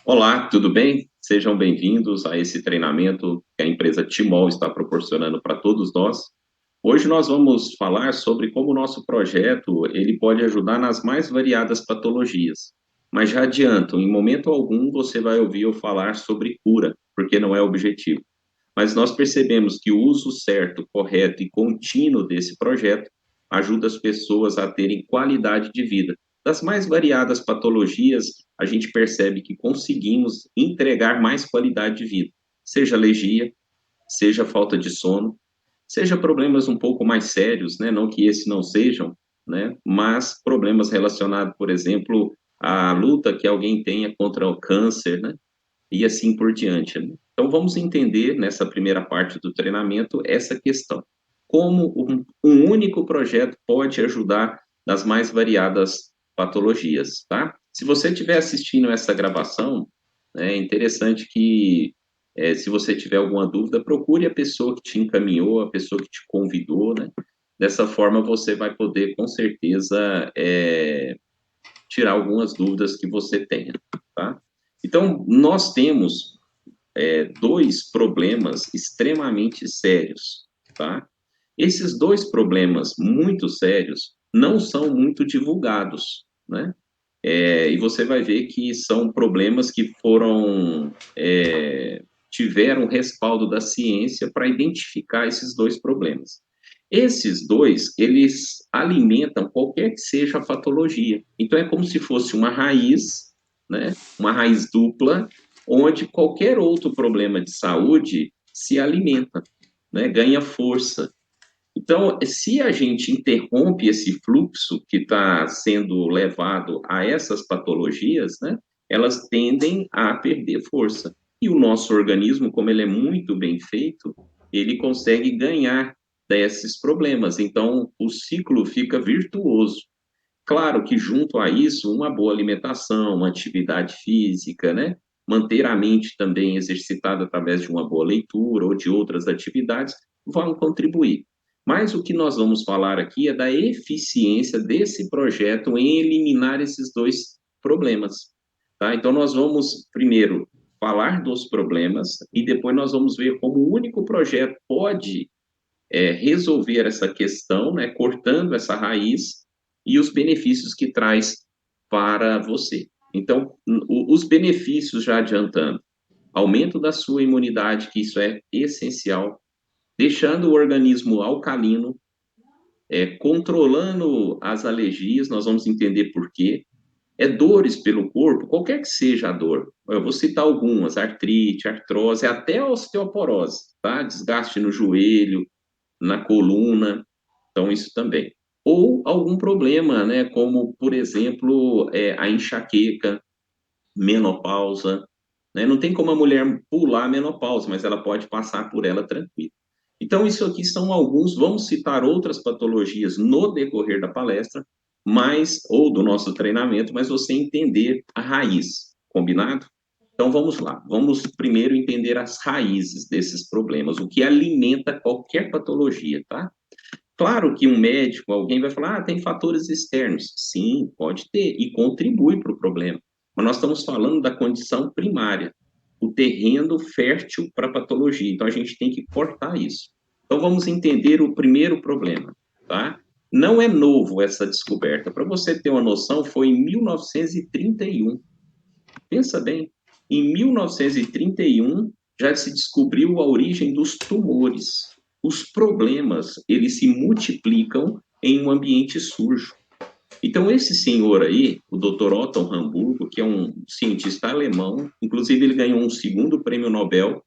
Olá, tudo bem? Sejam bem-vindos a esse treinamento que a empresa Timol está proporcionando para todos nós. Hoje nós vamos falar sobre como o nosso projeto ele pode ajudar nas mais variadas patologias. Mas já adianto, em momento algum você vai ouvir eu falar sobre cura, porque não é o objetivo. Mas nós percebemos que o uso certo, correto e contínuo desse projeto ajuda as pessoas a terem qualidade de vida. Das mais variadas patologias, a gente percebe que conseguimos entregar mais qualidade de vida, seja alergia, seja falta de sono, seja problemas um pouco mais sérios, né? Não que esses não sejam, né? Mas problemas relacionados, por exemplo, à luta que alguém tenha contra o câncer, né? E assim por diante, né? Então, vamos entender nessa primeira parte do treinamento essa questão. Como um único projeto pode ajudar nas mais variadas patologias, tá? Se você estiver assistindo essa gravação, é interessante que, se você tiver alguma dúvida, procure a pessoa que te encaminhou, a pessoa que te convidou, né? Dessa forma, você vai poder, com certeza, tirar algumas dúvidas que você tenha, tá? Então, nós temos dois problemas extremamente sérios, tá? Esses dois problemas muito sérios não são muito divulgados, né? E você vai ver que são problemas que tiveram respaldo da ciência para identificar esses dois problemas. Esses dois, eles alimentam qualquer que seja a patologia. Então, é como se fosse uma raiz, né? Uma raiz dupla, onde qualquer outro problema de saúde se alimenta, né? Ganha força. Então, se a gente interrompe esse fluxo que está sendo levado a essas patologias, né, elas tendem a perder força. E o nosso organismo, como ele é muito bem feito, ele consegue ganhar desses problemas. Então, o ciclo fica virtuoso. Claro que junto a isso, uma boa alimentação, uma atividade física, né? Manter a mente também exercitada através de uma boa leitura ou de outras atividades vão contribuir. Mas o que nós vamos falar aqui é da eficiência desse projeto em eliminar esses dois problemas, tá? Então nós vamos primeiro falar dos problemas e depois nós vamos ver como o único projeto pode resolver essa questão, né, cortando essa raiz e os benefícios que traz para você. Então, os benefícios, já adiantando, aumento da sua imunidade, que isso é essencial, deixando o organismo alcalino, controlando as alergias, nós vamos entender por quê. Dores pelo corpo, qualquer que seja a dor. Eu vou citar algumas: artrite, artrose, até osteoporose, tá? Desgaste no joelho, na coluna, então isso também. Ou algum problema, né, como, por exemplo, a enxaqueca, menopausa, né? Não tem como a mulher pular a menopausa, mas ela pode passar por ela tranquilo. Então, isso aqui são alguns, vamos citar outras patologias no decorrer da palestra, ou do nosso treinamento, mas você entender a raiz, combinado? Então, vamos lá. Vamos primeiro entender as raízes desses problemas, o que alimenta qualquer patologia, tá? Claro que um médico, alguém vai falar, tem fatores externos. Sim, pode ter, e contribui para o problema. Mas nós estamos falando da condição primária, o terreno fértil para a patologia. Então, a gente tem que cortar isso. Então, vamos entender o primeiro problema, tá? Não é novo essa descoberta. Para você ter uma noção, foi em 1931. Pensa bem, em 1931 já se descobriu a origem dos tumores. Os problemas, eles se multiplicam em um ambiente sujo. Então, esse senhor aí, o Dr. Otto Hamburgo, que é um cientista alemão, inclusive ele ganhou um segundo prêmio Nobel,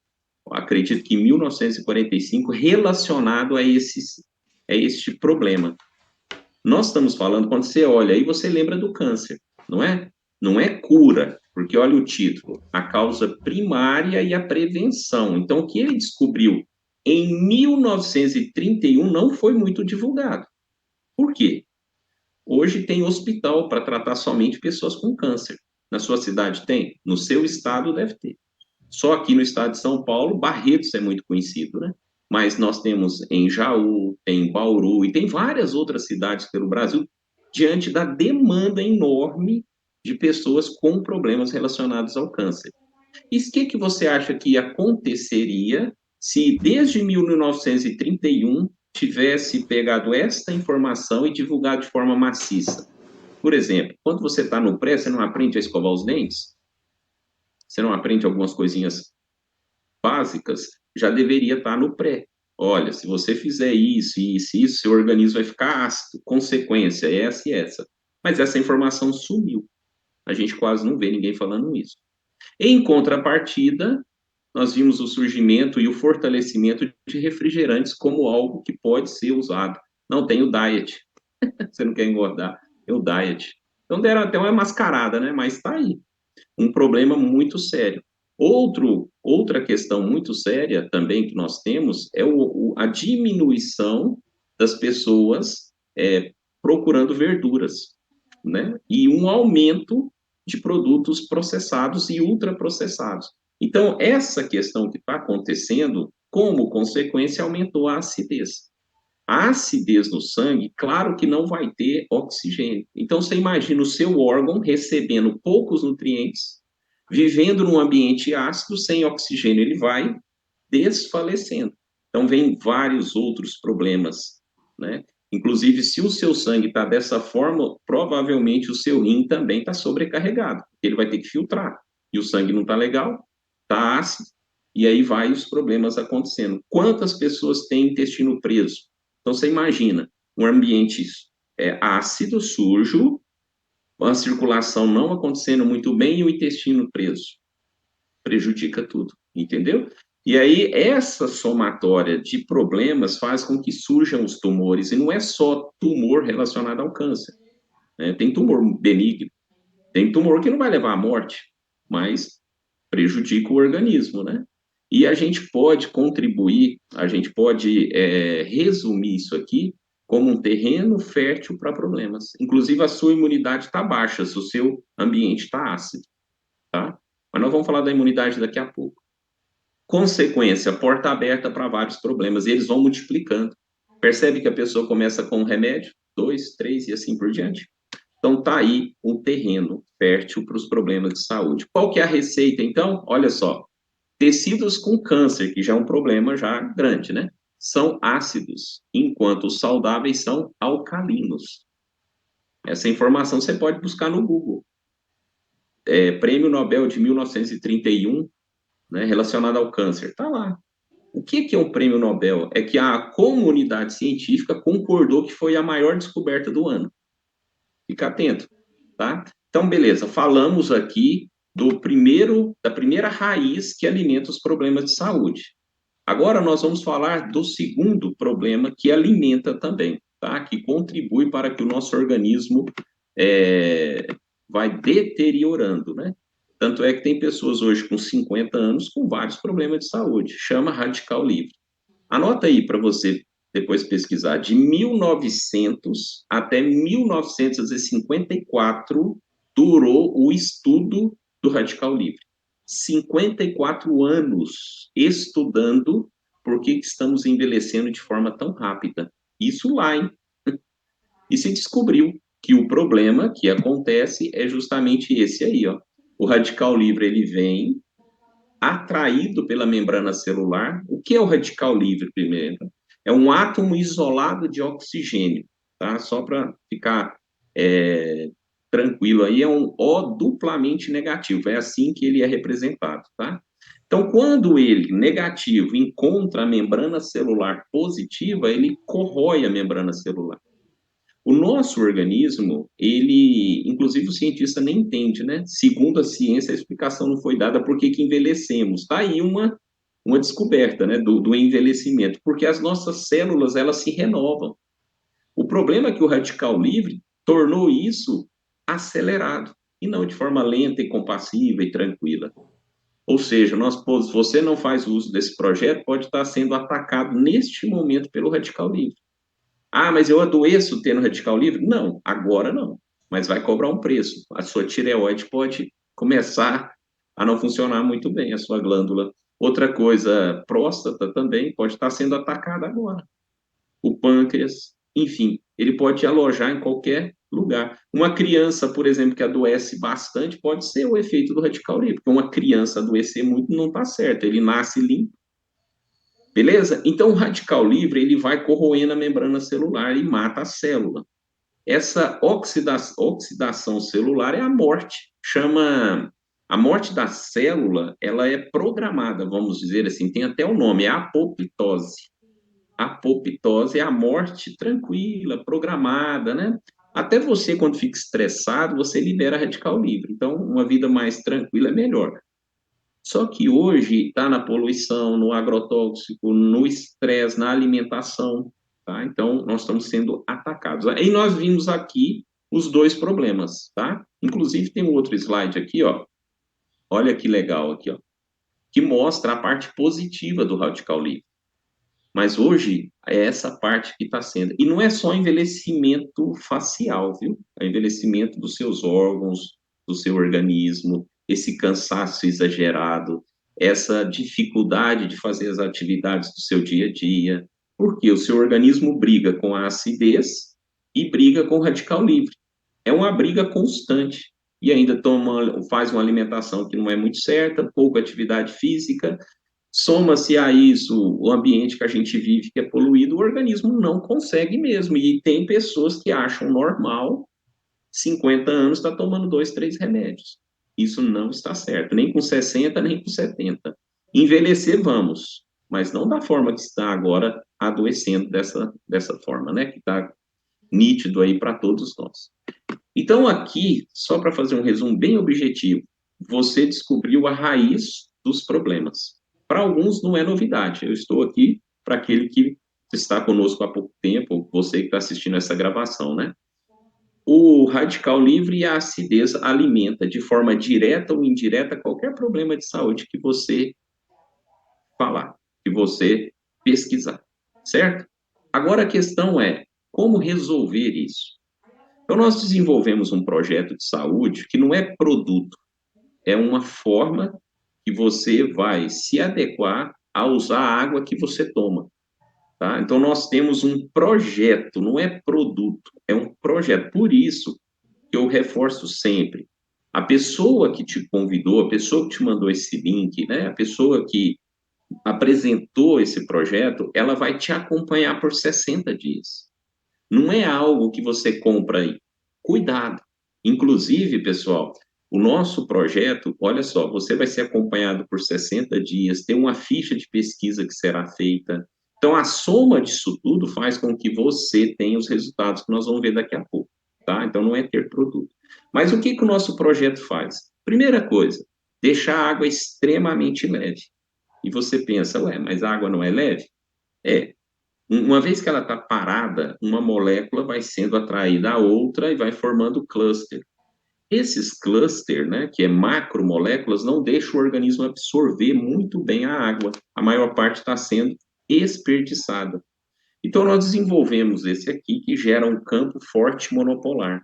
acredito que em 1945, relacionado a este problema. Nós estamos falando, quando você olha aí, você lembra do câncer, não é? Não é cura, porque olha o título, a causa primária e a prevenção. Então, o que ele descobriu em 1931 não foi muito divulgado. Por quê? Hoje tem hospital para tratar somente pessoas com câncer. Na sua cidade tem? No seu estado deve ter. Só aqui no estado de São Paulo, Barretos é muito conhecido, né? Mas nós temos em Jaú, tem Bauru e tem várias outras cidades pelo Brasil, diante da demanda enorme de pessoas com problemas relacionados ao câncer. E o que você acha que aconteceria se desde 1931 tivesse pegado esta informação e divulgado de forma maciça? Por exemplo, quando você está no pré, você não aprende a escovar os dentes? Você não aprende algumas coisinhas básicas? Já deveria estar no pré. Olha, se você fizer isso, isso, isso, seu organismo vai ficar ácido. Consequência é essa e essa. Mas essa informação sumiu. A gente quase não vê ninguém falando isso. Em contrapartida, nós vimos o surgimento e o fortalecimento de refrigerantes como algo que pode ser usado. Não tem o diet. Você não quer engordar, é o diet. Então deram até uma mascarada, né? Mas está aí. Um problema muito sério. Outra questão muito séria também que nós temos é a diminuição das pessoas procurando verduras, né? E um aumento de produtos processados e ultraprocessados. Então, essa questão que está acontecendo, como consequência, aumentou a acidez. A acidez no sangue, claro que não vai ter oxigênio. Então, você imagina o seu órgão recebendo poucos nutrientes, vivendo num ambiente ácido, sem oxigênio, ele vai desfalecendo. Então, vem vários outros problemas, né? Inclusive, se o seu sangue está dessa forma, provavelmente o seu rim também está sobrecarregado. Ele vai ter que filtrar. E o sangue não está legal, está ácido, e aí vai os problemas acontecendo. Quantas pessoas têm intestino preso? Então, você imagina um ambiente ácido, sujo, a circulação não acontecendo muito bem e o intestino preso. Prejudica tudo, entendeu? E aí, essa somatória de problemas faz com que surjam os tumores, e não é só tumor relacionado ao câncer, né? Tem tumor benigno, tem tumor que não vai levar à morte, mas prejudica o organismo, né? E a gente pode contribuir, a gente pode resumir isso aqui como um terreno fértil para problemas. Inclusive, a sua imunidade está baixa se o seu ambiente está ácido, tá? Mas nós vamos falar da imunidade daqui a pouco. Consequência, porta aberta para vários problemas, e eles vão multiplicando. Percebe que a pessoa começa com um remédio, dois, três e assim por diante? Então, tá aí um terreno fértil para os problemas de saúde. Qual que é a receita, então? Olha só, tecidos com câncer, que já é um problema já grande, né? São ácidos, enquanto os saudáveis são alcalinos. Essa informação você pode buscar no Google. Prêmio Nobel de 1931, né, relacionado ao câncer, tá lá. O que é um prêmio Nobel? É que a comunidade científica concordou que foi a maior descoberta do ano. Fica atento, tá? Então, beleza, falamos aqui da primeira raiz que alimenta os problemas de saúde. Agora nós vamos falar do segundo problema que alimenta também, tá? Que contribui para que o nosso organismo vai deteriorando, né? Tanto é que tem pessoas hoje com 50 anos com vários problemas de saúde. Chama radical livre. Anota aí para você depois pesquisar. De 1900 até 1954 durou o estudo do radical livre. 54 anos estudando por que estamos envelhecendo de forma tão rápida. Isso lá, hein? E se descobriu que o problema que acontece é justamente esse aí, ó. O radical livre, ele vem atraído pela membrana celular. O que é o radical livre, primeiro? É um átomo isolado de oxigênio, tá? Só para ficar tranquilo aí, é um O duplamente negativo, é assim que ele é representado, tá? Então, quando ele, negativo, encontra a membrana celular positiva, ele corrói a membrana celular. O nosso organismo, ele, inclusive o cientista nem entende, né? Segundo a ciência, a explicação não foi dada por que envelhecemos. Está aí uma descoberta, né, do envelhecimento, porque as nossas células, elas se renovam. O problema é que o radical livre tornou isso acelerado, e não de forma lenta e compassiva e tranquila. Ou seja, se você não faz uso desse projeto, pode estar sendo atacado neste momento pelo radical livre. Ah, mas eu adoeço tendo radical livre? Não, agora não. Mas vai cobrar um preço. A sua tireoide pode começar a não funcionar muito bem, a sua glândula. Outra coisa, próstata também pode estar sendo atacada agora. O pâncreas, enfim, ele pode alojar em qualquer lugar. Uma criança, por exemplo, que adoece bastante, pode ser o efeito do radical livre, porque uma criança adoecer muito não está certo, ele nasce limpo, beleza? Então, o radical livre, ele vai corroendo a membrana celular e mata a célula. Essa oxidação celular é a morte, chama... A morte da célula, ela é programada, vamos dizer assim, tem até o nome, é apoptose. Apoptose é a morte tranquila, programada, né? Até você, quando fica estressado, você libera radical livre. Então, uma vida mais tranquila é melhor. Só que hoje está na poluição, no agrotóxico, no estresse, na alimentação, tá? Então, nós estamos sendo atacados. E nós vimos aqui os dois problemas, tá? Inclusive, tem um outro slide aqui, ó. Olha que legal aqui, ó. Que mostra a parte positiva do radical livre. Mas hoje é essa parte que está sendo. E não é só envelhecimento facial, viu? É envelhecimento dos seus órgãos, do seu organismo, esse cansaço exagerado, essa dificuldade de fazer as atividades do seu dia a dia. Porque o seu organismo briga com a acidez e briga com o radical livre. É uma briga constante. E ainda faz uma alimentação que não é muito certa, pouca atividade física, soma-se a isso o ambiente que a gente vive, que é poluído, o organismo não consegue mesmo. E tem pessoas que acham normal, 50 anos, está tomando 2, 3 remédios. Isso não está certo, nem com 60, nem com 70. Envelhecer, vamos, mas não da forma que está agora adoecendo dessa forma, né? Que está nítido aí para todos nós. Então, aqui, só para fazer um resumo bem objetivo, você descobriu a raiz dos problemas. Para alguns não é novidade. Eu estou aqui para aquele que está conosco há pouco tempo, você que está assistindo essa gravação, né? O radical livre e a acidez alimenta de forma direta ou indireta qualquer problema de saúde que você falar, que você pesquisar, certo? Agora a questão é como resolver isso. Então nós desenvolvemos um projeto de saúde que não é produto, é uma forma que você vai se adequar a usar a água que você toma. Tá? Então, nós temos um projeto, não é produto, é um projeto. Por isso que eu reforço sempre, a pessoa que te convidou, a pessoa que te mandou esse link, né, a pessoa que apresentou esse projeto, ela vai te acompanhar por 60 dias. Não é algo que você compra aí. Cuidado. Inclusive, pessoal, o nosso projeto, olha só, você vai ser acompanhado por 60 dias, tem uma ficha de pesquisa que será feita. Então, a soma disso tudo faz com que você tenha os resultados que nós vamos ver daqui a pouco, tá? Então, não é ter produto. Mas o que que o nosso projeto faz? Primeira coisa, deixar a água extremamente leve. E você pensa, ué, mas a água não é leve? É, uma vez que ela está parada, uma molécula vai sendo atraída a outra e vai formando cluster. Esses cluster, né, que é macromoléculas, não deixam o organismo absorver muito bem a água. A maior parte está sendo desperdiçada. Então, nós desenvolvemos esse aqui, que gera um campo forte monopolar.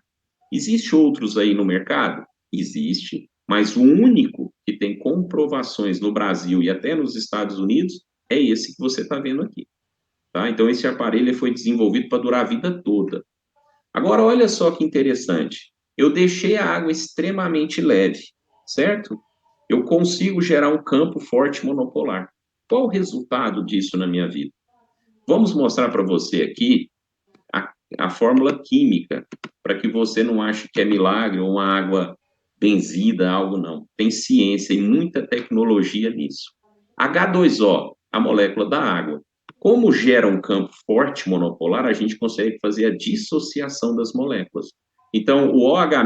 Existe outros aí no mercado? Existe, mas o único que tem comprovações no Brasil e até nos Estados Unidos é esse que você está vendo aqui. Tá? Então, esse aparelho foi desenvolvido para durar a vida toda. Agora, olha só que interessante. Eu deixei a água extremamente leve, certo? Eu consigo gerar um campo forte monopolar. Qual o resultado disso na minha vida? Vamos mostrar para você aqui a fórmula química, para que você não ache que é milagre ou uma água benzida, algo não. Tem ciência e muita tecnologia nisso. H2O, a molécula da água. Como gera um campo forte monopolar, a gente consegue fazer a dissociação das moléculas. Então, o OH-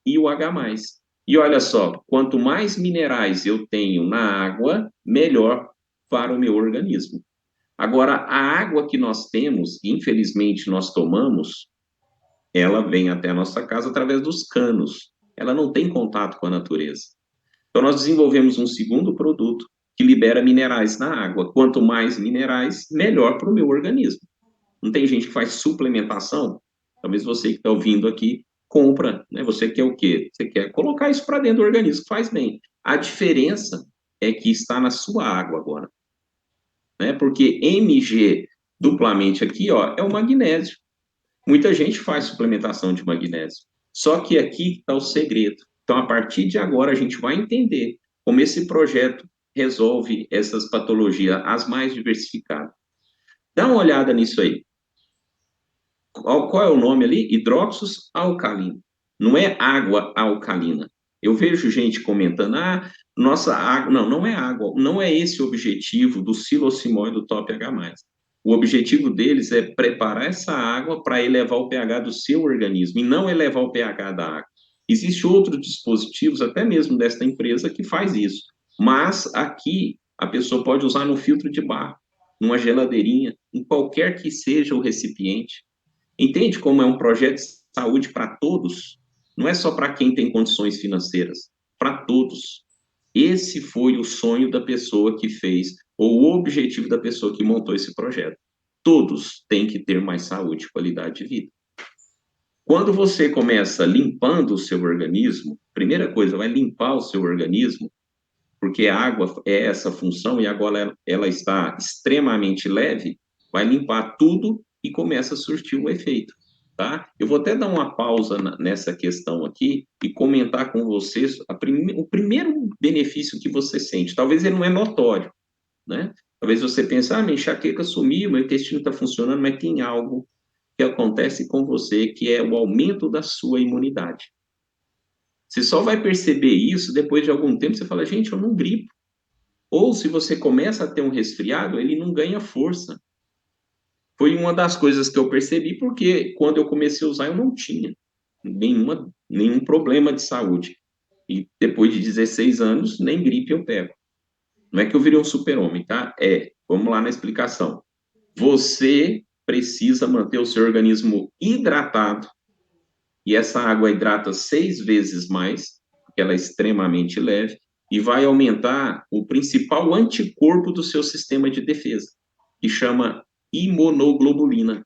e o H+. E olha só, quanto mais minerais eu tenho na água, melhor para o meu organismo. Agora, a água que nós temos, infelizmente nós tomamos, ela vem até a nossa casa através dos canos. Ela não tem contato com a natureza. Então, nós desenvolvemos um segundo produto que libera minerais na água. Quanto mais minerais, melhor para o meu organismo. Não tem gente que faz suplementação? Talvez você que está ouvindo aqui compra, né? Você quer o quê? Você quer colocar isso para dentro do organismo, faz bem. A diferença é que está na sua água agora, né? Porque Mg duplamente aqui, ó, é o magnésio. Muita gente faz suplementação de magnésio. Só que aqui está o segredo. Então, a partir de agora, a gente vai entender como esse projeto resolve essas patologias, as mais diversificadas. Dá uma olhada nisso aí. Qual é o nome ali? Hidróxidos alcalino. Não é água alcalina. Eu vejo gente comentando, nossa água. Não, não é água. Não é esse o objetivo do silocimol e do top H+. O objetivo deles é preparar essa água para elevar o pH do seu organismo e não elevar o pH da água. Existem outros dispositivos, até mesmo desta empresa, que faz isso. Mas aqui a pessoa pode usar no filtro de barro, numa geladeirinha, em qualquer que seja o recipiente. Entende como é um projeto de saúde para todos? Não é só para quem tem condições financeiras, para todos. Esse foi o sonho da pessoa que fez, ou o objetivo da pessoa que montou esse projeto. Todos têm que ter mais saúde e qualidade de vida. Quando você começa limpando o seu organismo, primeira coisa, vai limpar o seu organismo, porque a água é essa função e agora ela está extremamente leve, vai limpar tudo e começa a surtir o efeito, tá? Eu vou até dar uma pausa nessa questão aqui e comentar com vocês o primeiro benefício que você sente. Talvez ele não é notório, né? Talvez você pense, minha enxaqueca sumiu, meu intestino está funcionando, mas tem algo que acontece com você que é o aumento da sua imunidade. Você só vai perceber isso depois de algum tempo, você fala, gente, eu não gripo. Ou se você começa a ter um resfriado, ele não ganha força. Foi uma das coisas que eu percebi, porque quando eu comecei a usar, eu não tinha nenhum problema de saúde. E depois de 16 anos, nem gripe eu pego. Não é que eu virei um super-homem, tá? Vamos lá na explicação. Você precisa manter o seu organismo hidratado, e essa água hidrata 6 vezes mais, porque ela é extremamente leve, e vai aumentar o principal anticorpo do seu sistema de defesa, que chama imunoglobulina.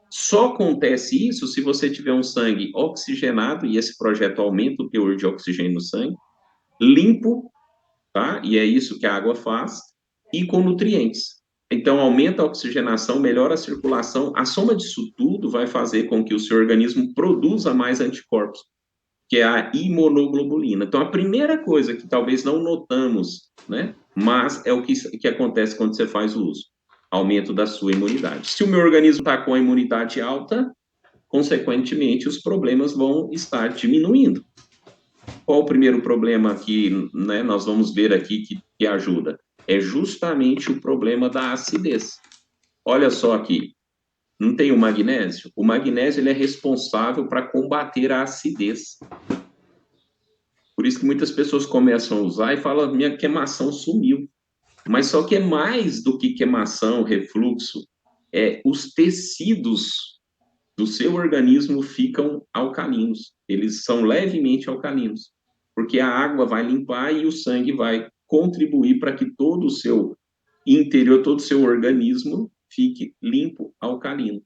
Só acontece isso se você tiver um sangue oxigenado, e esse projeto aumenta o teor de oxigênio no sangue, limpo, tá? E é isso que a água faz, e com nutrientes. Então, aumenta a oxigenação, melhora a circulação. A soma disso tudo vai fazer com que o seu organismo produza mais anticorpos, que é a imunoglobulina. Então, a primeira coisa que talvez não notamos, né? Mas é o que acontece quando você faz o uso. Aumento da sua imunidade. Se o meu organismo está com a imunidade alta, consequentemente, os problemas vão estar diminuindo. Qual o primeiro problema que, né, nós vamos ver aqui que ajuda? É justamente o problema da acidez. Olha só aqui, não tem o magnésio? O magnésio ele é responsável para combater a acidez. Por isso que muitas pessoas começam a usar e falam, minha queimação sumiu. Mas só que é mais do que queimação, refluxo. Os tecidos do seu organismo ficam alcalinos. Eles são levemente alcalinos. Porque a água vai limpar e o sangue vai contribuir para que todo o seu interior, todo o seu organismo fique limpo, alcalino.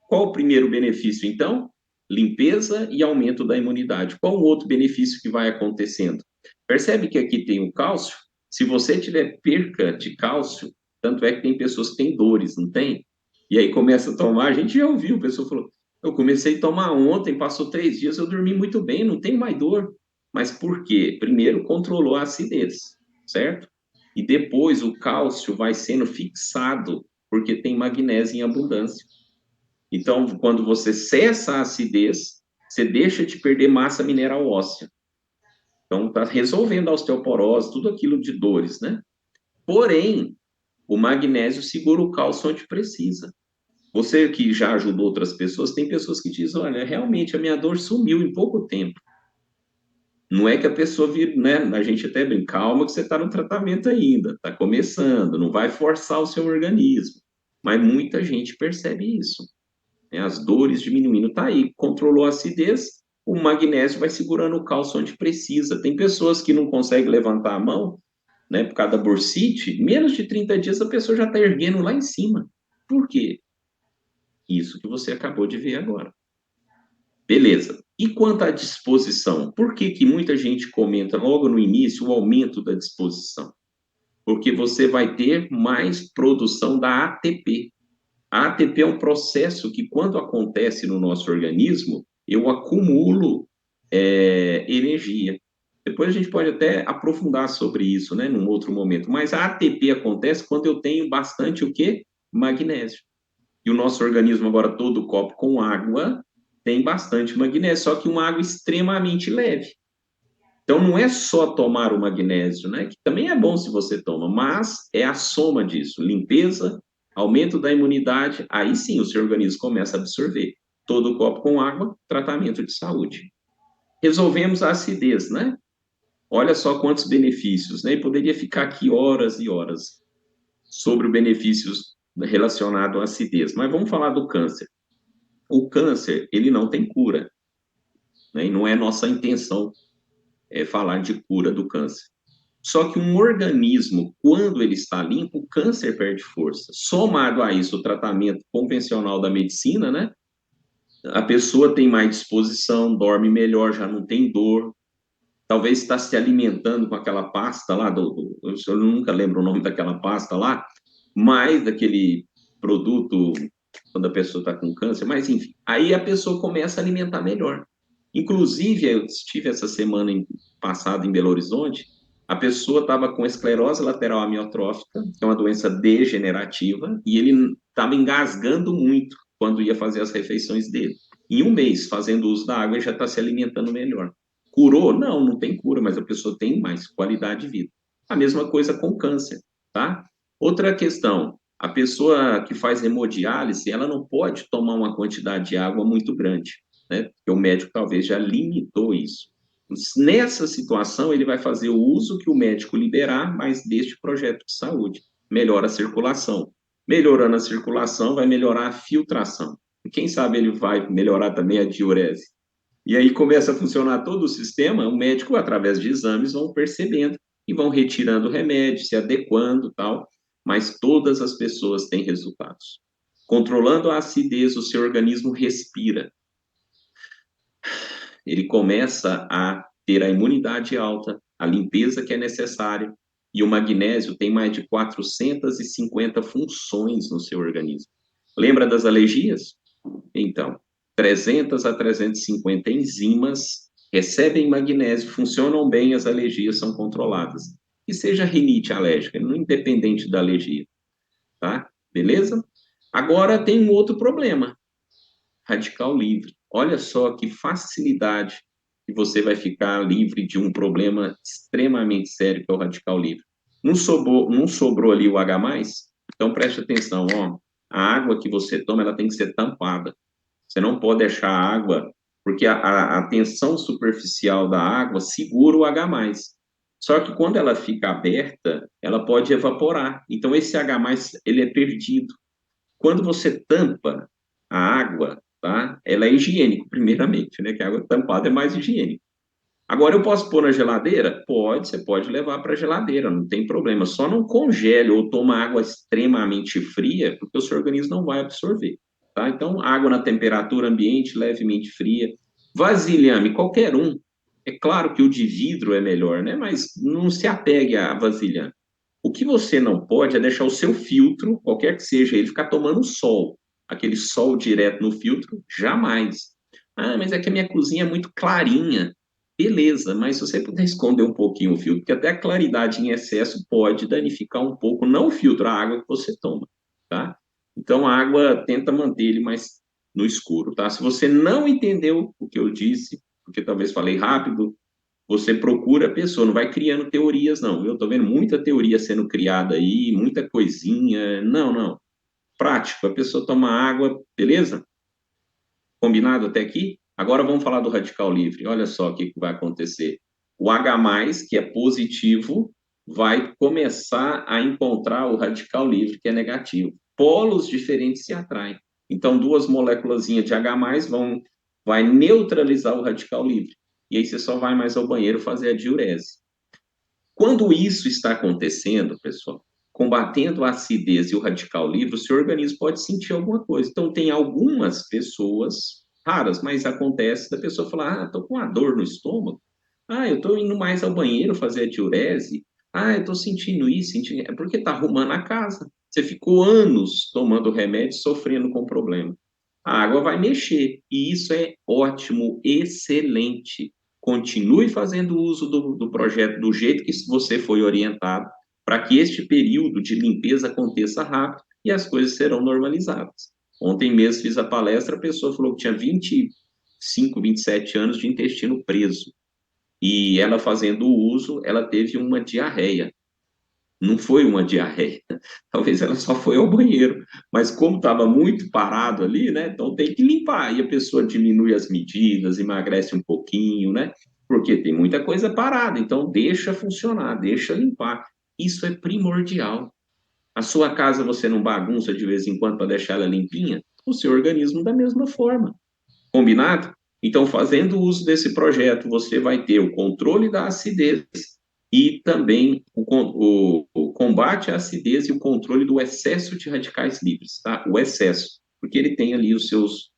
Qual o primeiro benefício, então? Limpeza e aumento da imunidade. Qual o outro benefício que vai acontecendo? Percebe que aqui tem o cálcio? Se você tiver perca de cálcio, tanto é que tem pessoas que têm dores, não tem? E aí começa a tomar, a gente já ouviu, a pessoa falou, eu comecei a tomar ontem, passou 3 dias, eu dormi muito bem, não tenho mais dor. Mas por quê? Primeiro, controlou a acidez, certo? E depois o cálcio vai sendo fixado, porque tem magnésio em abundância. Então, quando você cessa a acidez, você deixa de perder massa mineral óssea. Então, está resolvendo a osteoporose, tudo aquilo de dores, né? Porém, o magnésio segura o cálcio onde precisa. Você que já ajudou outras pessoas, tem pessoas que dizem, olha, realmente a minha dor sumiu em pouco tempo. Não é que a pessoa vira, né? A gente até brinca, calma que você está no tratamento ainda, está começando, não vai forçar o seu organismo. Mas muita gente percebe isso. As dores diminuindo, tá aí, controlou a acidez, o magnésio vai segurando o cálcio onde precisa. Tem pessoas que não conseguem levantar a mão, né, por causa da bursite, menos de 30 dias a pessoa já está erguendo lá em cima. Por quê? Isso que você acabou de ver agora. Beleza. E quanto à disposição? Por que muita gente comenta logo no início o aumento da disposição? Porque você vai ter mais produção da ATP. A ATP é um processo que, quando acontece no nosso organismo, eu acumulo energia. Depois a gente pode até aprofundar sobre isso, né, num outro momento. Mas a ATP acontece quando eu tenho bastante o quê? Magnésio. E o nosso organismo, agora, todo copo com água, tem bastante magnésio, só que uma água extremamente leve. Então, não é só tomar o magnésio, né? Que também é bom se você toma, mas é a soma disso. Limpeza, aumento da imunidade, aí sim o seu organismo começa a absorver. Todo copo com água, tratamento de saúde. Resolvemos a acidez, né? Olha só quantos benefícios, né? E poderia ficar aqui horas e horas sobre os benefícios relacionados à acidez. Mas vamos falar do câncer. O câncer, ele não tem cura, né? E não é nossa intenção falar de cura do câncer. Só que um organismo, quando ele está limpo, o câncer perde força. Somado a isso, o tratamento convencional da medicina, né? A pessoa tem mais disposição, dorme melhor, já não tem dor. Talvez está se alimentando com aquela pasta lá, eu nunca lembro o nome daquela pasta lá, mais daquele produto quando a pessoa está com câncer, mas enfim. Aí a pessoa começa a alimentar melhor. Inclusive, eu estive essa semana passada em Belo Horizonte, a pessoa estava com esclerose lateral amiotrófica, que é uma doença degenerativa, e ele estava engasgando muito quando ia fazer as refeições dele. Em um mês, fazendo uso da água, ele já está se alimentando melhor. Curou? Não, não tem cura, mas a pessoa tem mais qualidade de vida. A mesma coisa com câncer, tá? Outra questão, a pessoa que faz hemodiálise, ela não pode tomar uma quantidade de água muito grande, né? Porque o médico talvez já limitou isso. Nessa situação, ele vai fazer o uso que o médico liberar, mas deste projeto de saúde. Melhora a circulação. Melhorando a circulação, vai melhorar a filtração. E quem sabe ele vai melhorar também a diurese. E aí começa a funcionar todo o sistema, o médico, através de exames, vão percebendo e vão retirando o remédio, se adequando, tal, mas todas as pessoas têm resultados. Controlando a acidez, o seu organismo respira. Ele começa a ter a imunidade alta, a limpeza que é necessária, e o magnésio tem mais de 450 funções no seu organismo. Lembra das alergias? Então, 300 a 350 enzimas recebem magnésio, funcionam bem, as alergias são controladas. Que seja rinite alérgica, independente da alergia, tá? Beleza? Agora tem um outro problema, radical livre. Olha só que facilidade que você vai ficar livre de um problema extremamente sério que é o radical livre. Não sobrou ali o H+, então preste atenção, ó, a água que você toma, ela tem que ser tampada. Você não pode deixar a água, porque a tensão superficial da água segura o H+. Só que quando ela fica aberta, ela pode evaporar. Então esse H+, ele é perdido. Quando você tampa a água, tá? Ela é higiênico, primeiramente, né? Que a água tampada é mais higiênica. Agora, eu posso pôr na geladeira? Pode, você pode levar para a geladeira, não tem problema. Só não congele ou toma água extremamente fria, porque o seu organismo não vai absorver, tá? Então, água na temperatura ambiente, levemente fria. Vasilhame, qualquer um. É claro que o de vidro é melhor, né? Mas não se apegue a vasilhame. O que você não pode é deixar o seu filtro, qualquer que seja ele, ficar tomando sol. Aquele sol direto no filtro, jamais. Ah, mas é que a minha cozinha é muito clarinha. Beleza, mas se você puder esconder um pouquinho o filtro, porque até a claridade em excesso pode danificar um pouco, não o filtro, a água que você toma, tá? Então a água tenta manter ele mais no escuro, tá? Se você não entendeu o que eu disse, porque talvez falei rápido, você procura a pessoa, não vai criando teorias, não. Eu tô vendo muita teoria sendo criada aí, muita coisinha. Não, não. Prático, a pessoa toma água, beleza? Combinado até aqui? Agora vamos falar do radical livre. Olha só o que vai acontecer. O H+, que é positivo, vai começar a encontrar o radical livre, que é negativo. Polos diferentes se atraem. Então, duas moléculas de H+, vai neutralizar o radical livre. E aí você só vai mais ao banheiro fazer a diurese. Quando isso está acontecendo, pessoal, combatendo a acidez e o radical livre, o seu organismo pode sentir alguma coisa. Então, tem algumas pessoas, raras, mas acontece, da pessoa falar, estou com uma dor no estômago, eu estou indo mais ao banheiro fazer a diurese, eu estou sentindo isso, sentindo... É porque está arrumando a casa. Você ficou anos tomando remédio, sofrendo com problema. A água vai mexer, e isso é ótimo, excelente. Continue fazendo uso do projeto do jeito que você foi orientado, para que este período de limpeza aconteça rápido e as coisas serão normalizadas. Ontem mesmo fiz a palestra, a pessoa falou que tinha 25, 27 anos de intestino preso. E ela fazendo o uso, ela teve uma diarreia. Não foi uma diarreia, talvez ela só foi ao banheiro, mas como estava muito parado ali, né, então tem que limpar, e a pessoa diminui as medidas, emagrece um pouquinho, né, porque tem muita coisa parada, então deixa funcionar, deixa limpar, isso é primordial. A sua casa você não bagunça de vez em quando para deixar ela limpinha? O seu organismo da mesma forma. Combinado? Então, fazendo uso desse projeto, você vai ter o controle da acidez e também o combate à acidez e o controle do excesso de radicais livres, tá? O excesso, porque ele tem ali os seus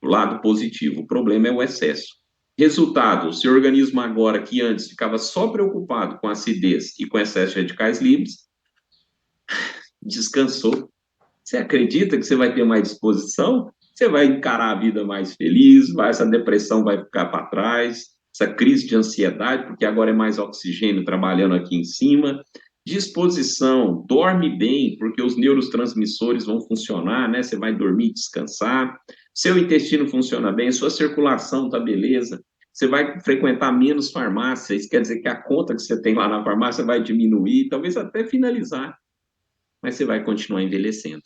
lado positivo. O problema é o excesso. Resultado, o seu organismo agora, que antes ficava só preocupado com acidez e com excesso de radicais livres, descansou. Você acredita que você vai ter mais disposição? Você vai encarar a vida mais feliz, essa depressão vai ficar para trás, essa crise de ansiedade, porque agora é mais oxigênio trabalhando aqui em cima. Disposição, dorme bem, porque os neurotransmissores vão funcionar, né? Você vai dormir e descansar. Seu intestino funciona bem, sua circulação tá beleza. Você vai frequentar menos farmácias, isso quer dizer que a conta que você tem lá na farmácia vai diminuir, talvez até finalizar, mas você vai continuar envelhecendo.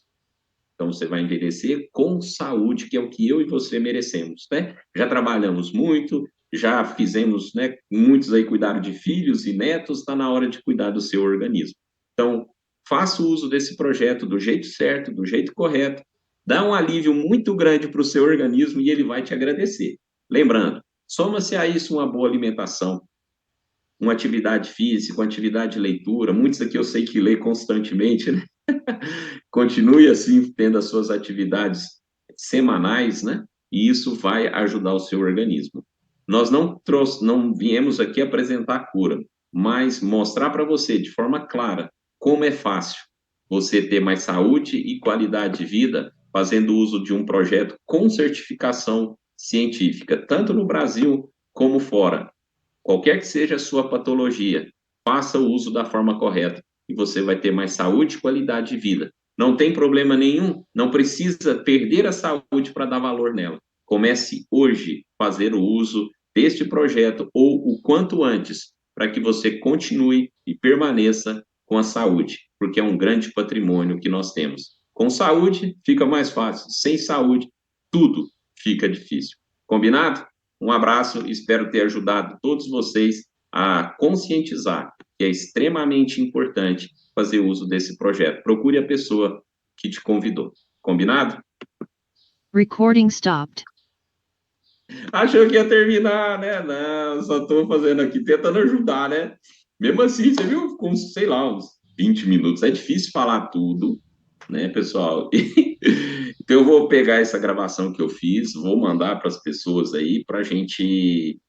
Então, você vai envelhecer com saúde, que é o que eu e você merecemos, né? Já trabalhamos muito, já fizemos, né? Muitos aí cuidaram de filhos e netos, está na hora de cuidar do seu organismo. Então, faça o uso desse projeto do jeito certo, do jeito correto, dá um alívio muito grande para o seu organismo e ele vai te agradecer. Lembrando, soma-se a isso uma boa alimentação, uma atividade física, uma atividade de leitura, muitos aqui eu sei que lê constantemente, né? Continue assim, tendo as suas atividades semanais, né? E isso vai ajudar o seu organismo. Nós não viemos aqui apresentar a cura, mas mostrar para você de forma clara como é fácil você ter mais saúde e qualidade de vida fazendo uso de um projeto com certificação científica, tanto no Brasil como fora. Qualquer que seja a sua patologia, faça o uso da forma correta e você vai ter mais saúde e qualidade de vida. Não tem problema nenhum, não precisa perder a saúde para dar valor nela. Comece hoje a fazer o uso deste projeto ou o quanto antes, para que você continue e permaneça com a saúde, porque é um grande patrimônio que nós temos. Com saúde fica mais fácil, sem saúde tudo fica difícil. Combinado? Um abraço, espero ter ajudado todos vocês a conscientizar que é extremamente importante fazer uso desse projeto. Procure a pessoa que te convidou. Combinado? Recording stopped. Achou que ia terminar, né? Não, só estou fazendo aqui, tentando ajudar, né? Mesmo assim, você viu, com, sei lá, uns 20 minutos. É difícil falar tudo, né, pessoal? Então, eu vou pegar essa gravação que eu fiz, vou mandar para as pessoas aí, para a gente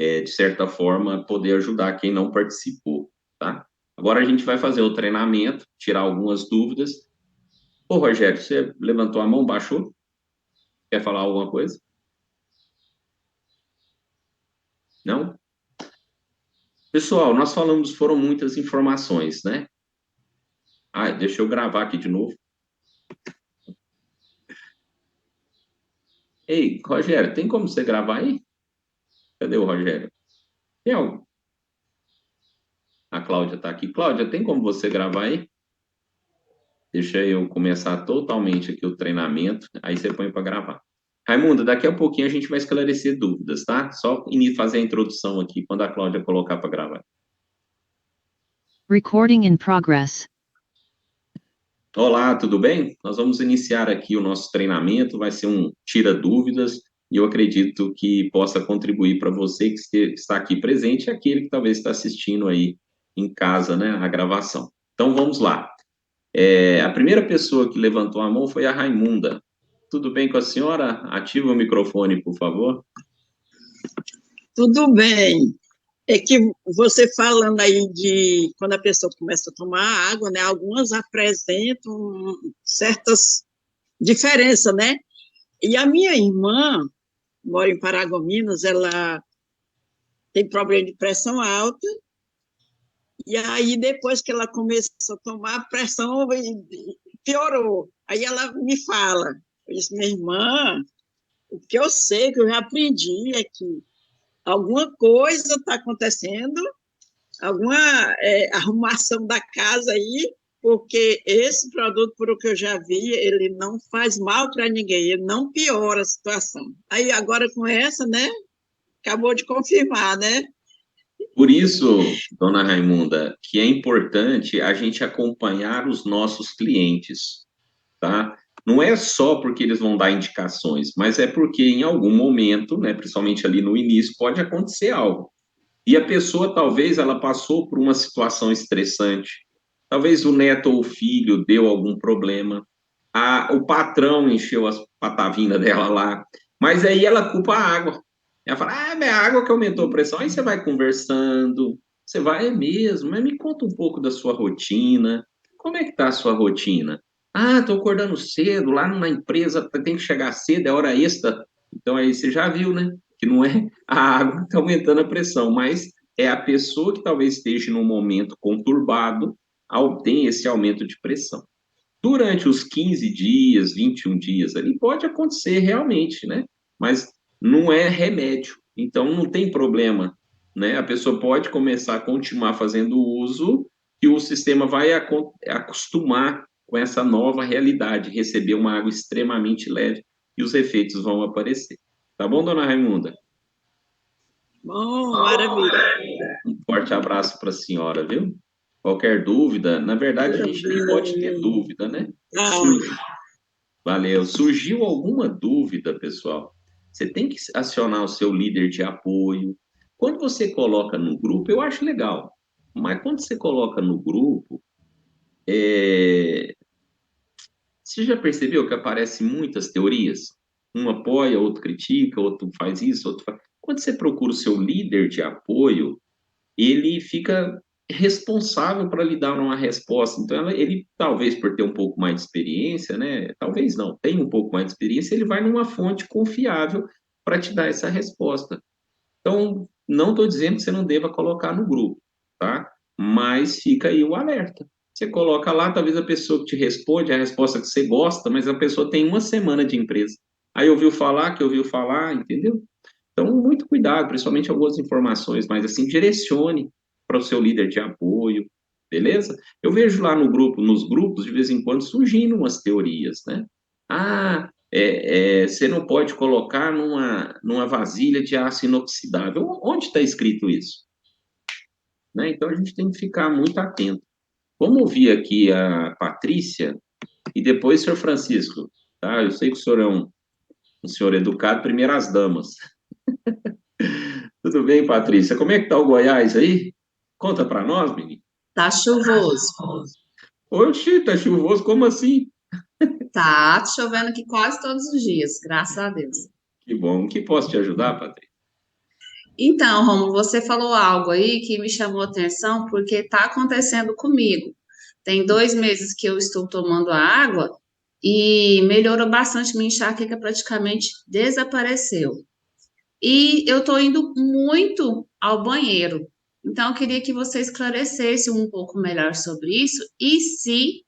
de certa forma, poder ajudar quem não participou, tá? Agora a gente vai fazer o treinamento, tirar algumas dúvidas. Ô, Rogério, você levantou a mão, baixou? Quer falar alguma coisa? Não? Pessoal, nós falamos, foram muitas informações, né? Ah, deixa eu gravar aqui de novo. Ei, Rogério, tem como você gravar aí? Cadê o Rogério? Tem algum? A Cláudia está aqui. Cláudia, tem como você gravar aí? Deixa eu começar totalmente aqui o treinamento, aí você põe para gravar. Raimundo, daqui a pouquinho a gente vai esclarecer dúvidas, tá? Só fazer a introdução aqui quando a Cláudia colocar para gravar. Recording in progress. Olá, tudo bem? Nós vamos iniciar aqui o nosso treinamento, vai ser um tira dúvidas, e eu acredito que possa contribuir para você que está aqui presente e aquele que talvez está assistindo aí em casa, né, a gravação. Então vamos lá. A primeira pessoa que levantou a mão foi a Raimunda. Tudo bem com a senhora? Ativa o microfone, por favor. Tudo bem. É que você falando aí de quando a pessoa começa a tomar água, né? Algumas apresentam certas diferenças, né? E a minha irmã, mora em Paragominas, ela tem problema de pressão alta, e aí depois que ela começou a tomar, a pressão piorou. Aí ela me fala, eu disse, minha irmã, o que eu sei, que eu já aprendi é que alguma coisa está acontecendo, alguma arrumação da casa aí, porque esse produto, por o que eu já vi, ele não faz mal para ninguém, ele não piora a situação. Aí agora com essa, né, acabou de confirmar, né? Por isso, dona Raimunda, que é importante a gente acompanhar os nossos clientes, tá? Não é só porque eles vão dar indicações, mas é porque em algum momento, né, principalmente ali no início, pode acontecer algo. E a pessoa, talvez, ela passou por uma situação estressante. Talvez o neto ou o filho deu algum problema. O patrão encheu as patavinas dela lá. Mas aí ela culpa a água. Ela fala, é a água que aumentou a pressão. Aí você vai conversando. Você vai, é mesmo, mas me conta um pouco da sua rotina. Como é que tá a sua rotina? Tô acordando cedo, lá na empresa tem que chegar cedo, é hora extra. Então aí você já viu, né? Que não é a água que está aumentando a pressão, mas é a pessoa que talvez esteja num momento conturbado, tem esse aumento de pressão. Durante os 15 dias, 21 dias ali, pode acontecer realmente, né? Mas não é remédio, então não tem problema, né? A pessoa pode começar a continuar fazendo uso e o sistema vai acostumar com essa nova realidade, receber uma água extremamente leve e os efeitos vão aparecer. Tá bom, dona Raimunda? Bom, maravilha. Um forte abraço para a senhora, viu? Qualquer dúvida, na verdade a gente nem pode ter dúvida, né? Valeu. Surgiu alguma dúvida, pessoal? Você tem que acionar o seu líder de apoio. Quando você coloca no grupo, eu acho legal. Mas quando você coloca no grupo, você já percebeu que aparecem muitas teorias? Um apoia, outro critica, outro faz isso, outro faz... Quando você procura o seu líder de apoio, ele fica responsável para lhe dar uma resposta. Então, ele, talvez por ter um pouco mais de experiência, né? Talvez não, tem um pouco mais de experiência, ele vai numa fonte confiável para te dar essa resposta. Então, não estou dizendo que você não deva colocar no grupo, tá? Mas fica aí o alerta. Você coloca lá, talvez a pessoa que te responde a resposta que você gosta, mas a pessoa tem uma semana de empresa. Aí ouviu falar, entendeu? Então, muito cuidado, principalmente algumas informações, mas assim, direcione para o seu líder de apoio, beleza? Eu vejo lá no grupo, nos grupos, de vez em quando, surgindo umas teorias, né? Você não pode colocar numa vasilha de aço inoxidável. Onde está escrito isso? Né? Então, a gente tem que ficar muito atento. Vamos ouvir aqui a Patrícia e depois o senhor Francisco, tá? Eu sei que o senhor é um senhor educado, primeiro as damas. Tudo bem, Patrícia? Como é que tá o Goiás aí? Conta para nós, menino. Tá chuvoso. Oxi, tá chuvoso, como assim? Tá chovendo aqui quase todos os dias, graças a Deus. Que bom. Que posso te ajudar, Patrícia? Então, Romulo, você falou algo aí que me chamou a atenção porque tá acontecendo comigo. Tem 2 meses que eu estou tomando a água e melhorou bastante, minha enxaqueca praticamente desapareceu. E eu estou indo muito ao banheiro. Então, eu queria que você esclarecesse um pouco melhor sobre isso e se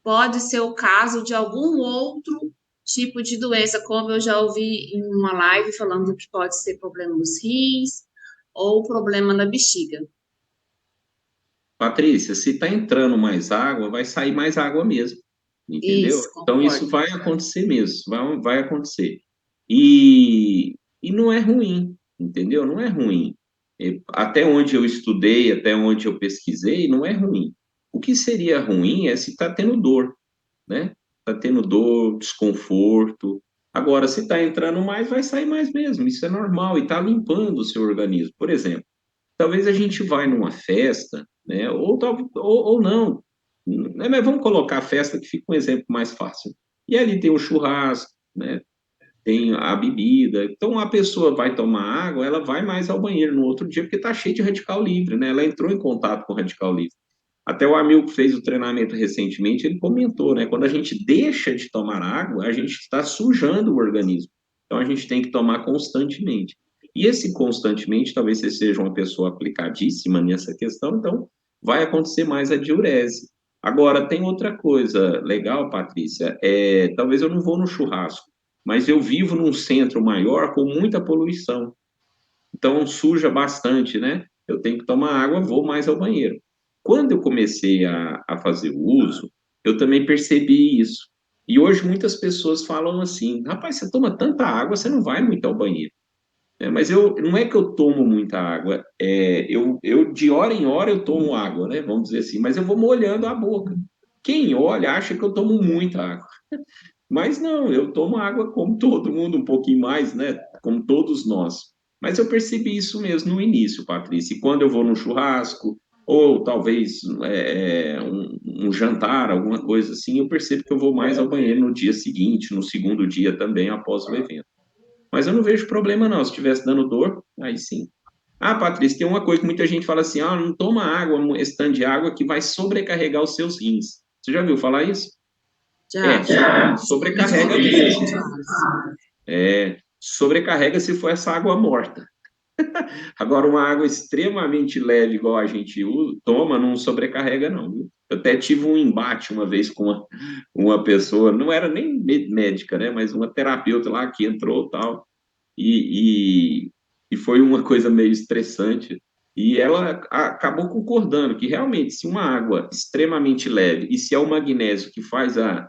pode ser o caso de algum outro tipo de doença, como eu já ouvi em uma live falando que pode ser problema nos rins ou problema na bexiga. Patrícia, se está entrando mais água, vai sair mais água mesmo, entendeu? Isso, Então, isso concordo. vai acontecer mesmo, vai acontecer. E não é ruim, entendeu? Não é ruim. Até onde eu estudei, até onde eu pesquisei, não é ruim. O que seria ruim é se está tendo dor, né? Está tendo dor, desconforto. Agora, se está entrando mais, vai sair mais mesmo. Isso é normal e está limpando o seu organismo. Por exemplo, talvez a gente vai numa festa, né? Ou não. Né? Mas vamos colocar a festa que fica um exemplo mais fácil. E ali tem o churrasco, né? tem a bebida. Então, a pessoa vai tomar água, ela vai mais ao banheiro no outro dia, porque está cheio de radical livre, né? Ela entrou em contato com o radical livre. Até o amigo que fez o treinamento recentemente, ele comentou, né? Quando a gente deixa de tomar água, a gente está sujando o organismo. Então, a gente tem que tomar constantemente. E esse constantemente, talvez você seja uma pessoa aplicadíssima nessa questão, então vai acontecer mais a diurese. Agora, tem outra coisa legal, Patrícia, talvez eu não vou no churrasco, mas eu vivo num centro maior com muita poluição. Então, suja bastante, né? Eu tenho que tomar água, vou mais ao banheiro. Quando eu comecei a fazer o uso, eu também percebi isso. E hoje muitas pessoas falam assim, rapaz, você toma tanta água, você não vai muito ao banheiro. Mas não é que eu tomo muita água, eu de hora em hora eu tomo água, né? Vamos dizer assim, mas eu vou molhando a boca. Quem olha acha que eu tomo muita água. Mas não, eu tomo água como todo mundo, um pouquinho mais, né? Como todos nós. Mas eu percebi isso mesmo no início, Patrícia. E quando eu vou no churrasco, ou talvez um jantar, alguma coisa assim, eu percebo que eu vou mais ao banheiro no dia seguinte, no segundo dia também, após o evento. Mas eu não vejo problema, não. Se estivesse dando dor, aí sim. Ah, Patrícia, tem uma coisa que muita gente fala assim: ah, não toma água, esse tanto de água que vai sobrecarregar os seus rins. Você já viu falar isso? Sobrecarrega mesmo. Sobrecarrega se for essa água morta. Agora, uma água extremamente leve, igual a gente toma, não sobrecarrega, não. Viu? Eu até tive um embate uma vez com uma pessoa, não era nem médica, né? Mas uma terapeuta lá que entrou tal, e foi uma coisa meio estressante. E ela acabou concordando que realmente, se uma água extremamente leve, e se é o magnésio que faz a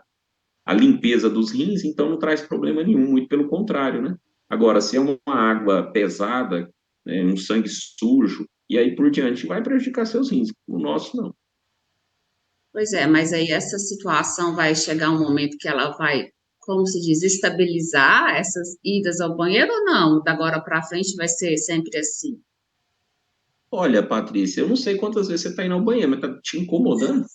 limpeza dos rins, então não traz problema nenhum, muito pelo contrário, né? Agora, se é uma água pesada, né, um sangue sujo, e aí por diante vai prejudicar seus rins. O nosso não. Pois é, mas aí essa situação vai chegar um momento que ela vai, como se diz, estabilizar essas idas ao banheiro ou não? Da agora para frente vai ser sempre assim? Olha, Patrícia, eu não sei quantas vezes você está indo ao banheiro, mas está te incomodando?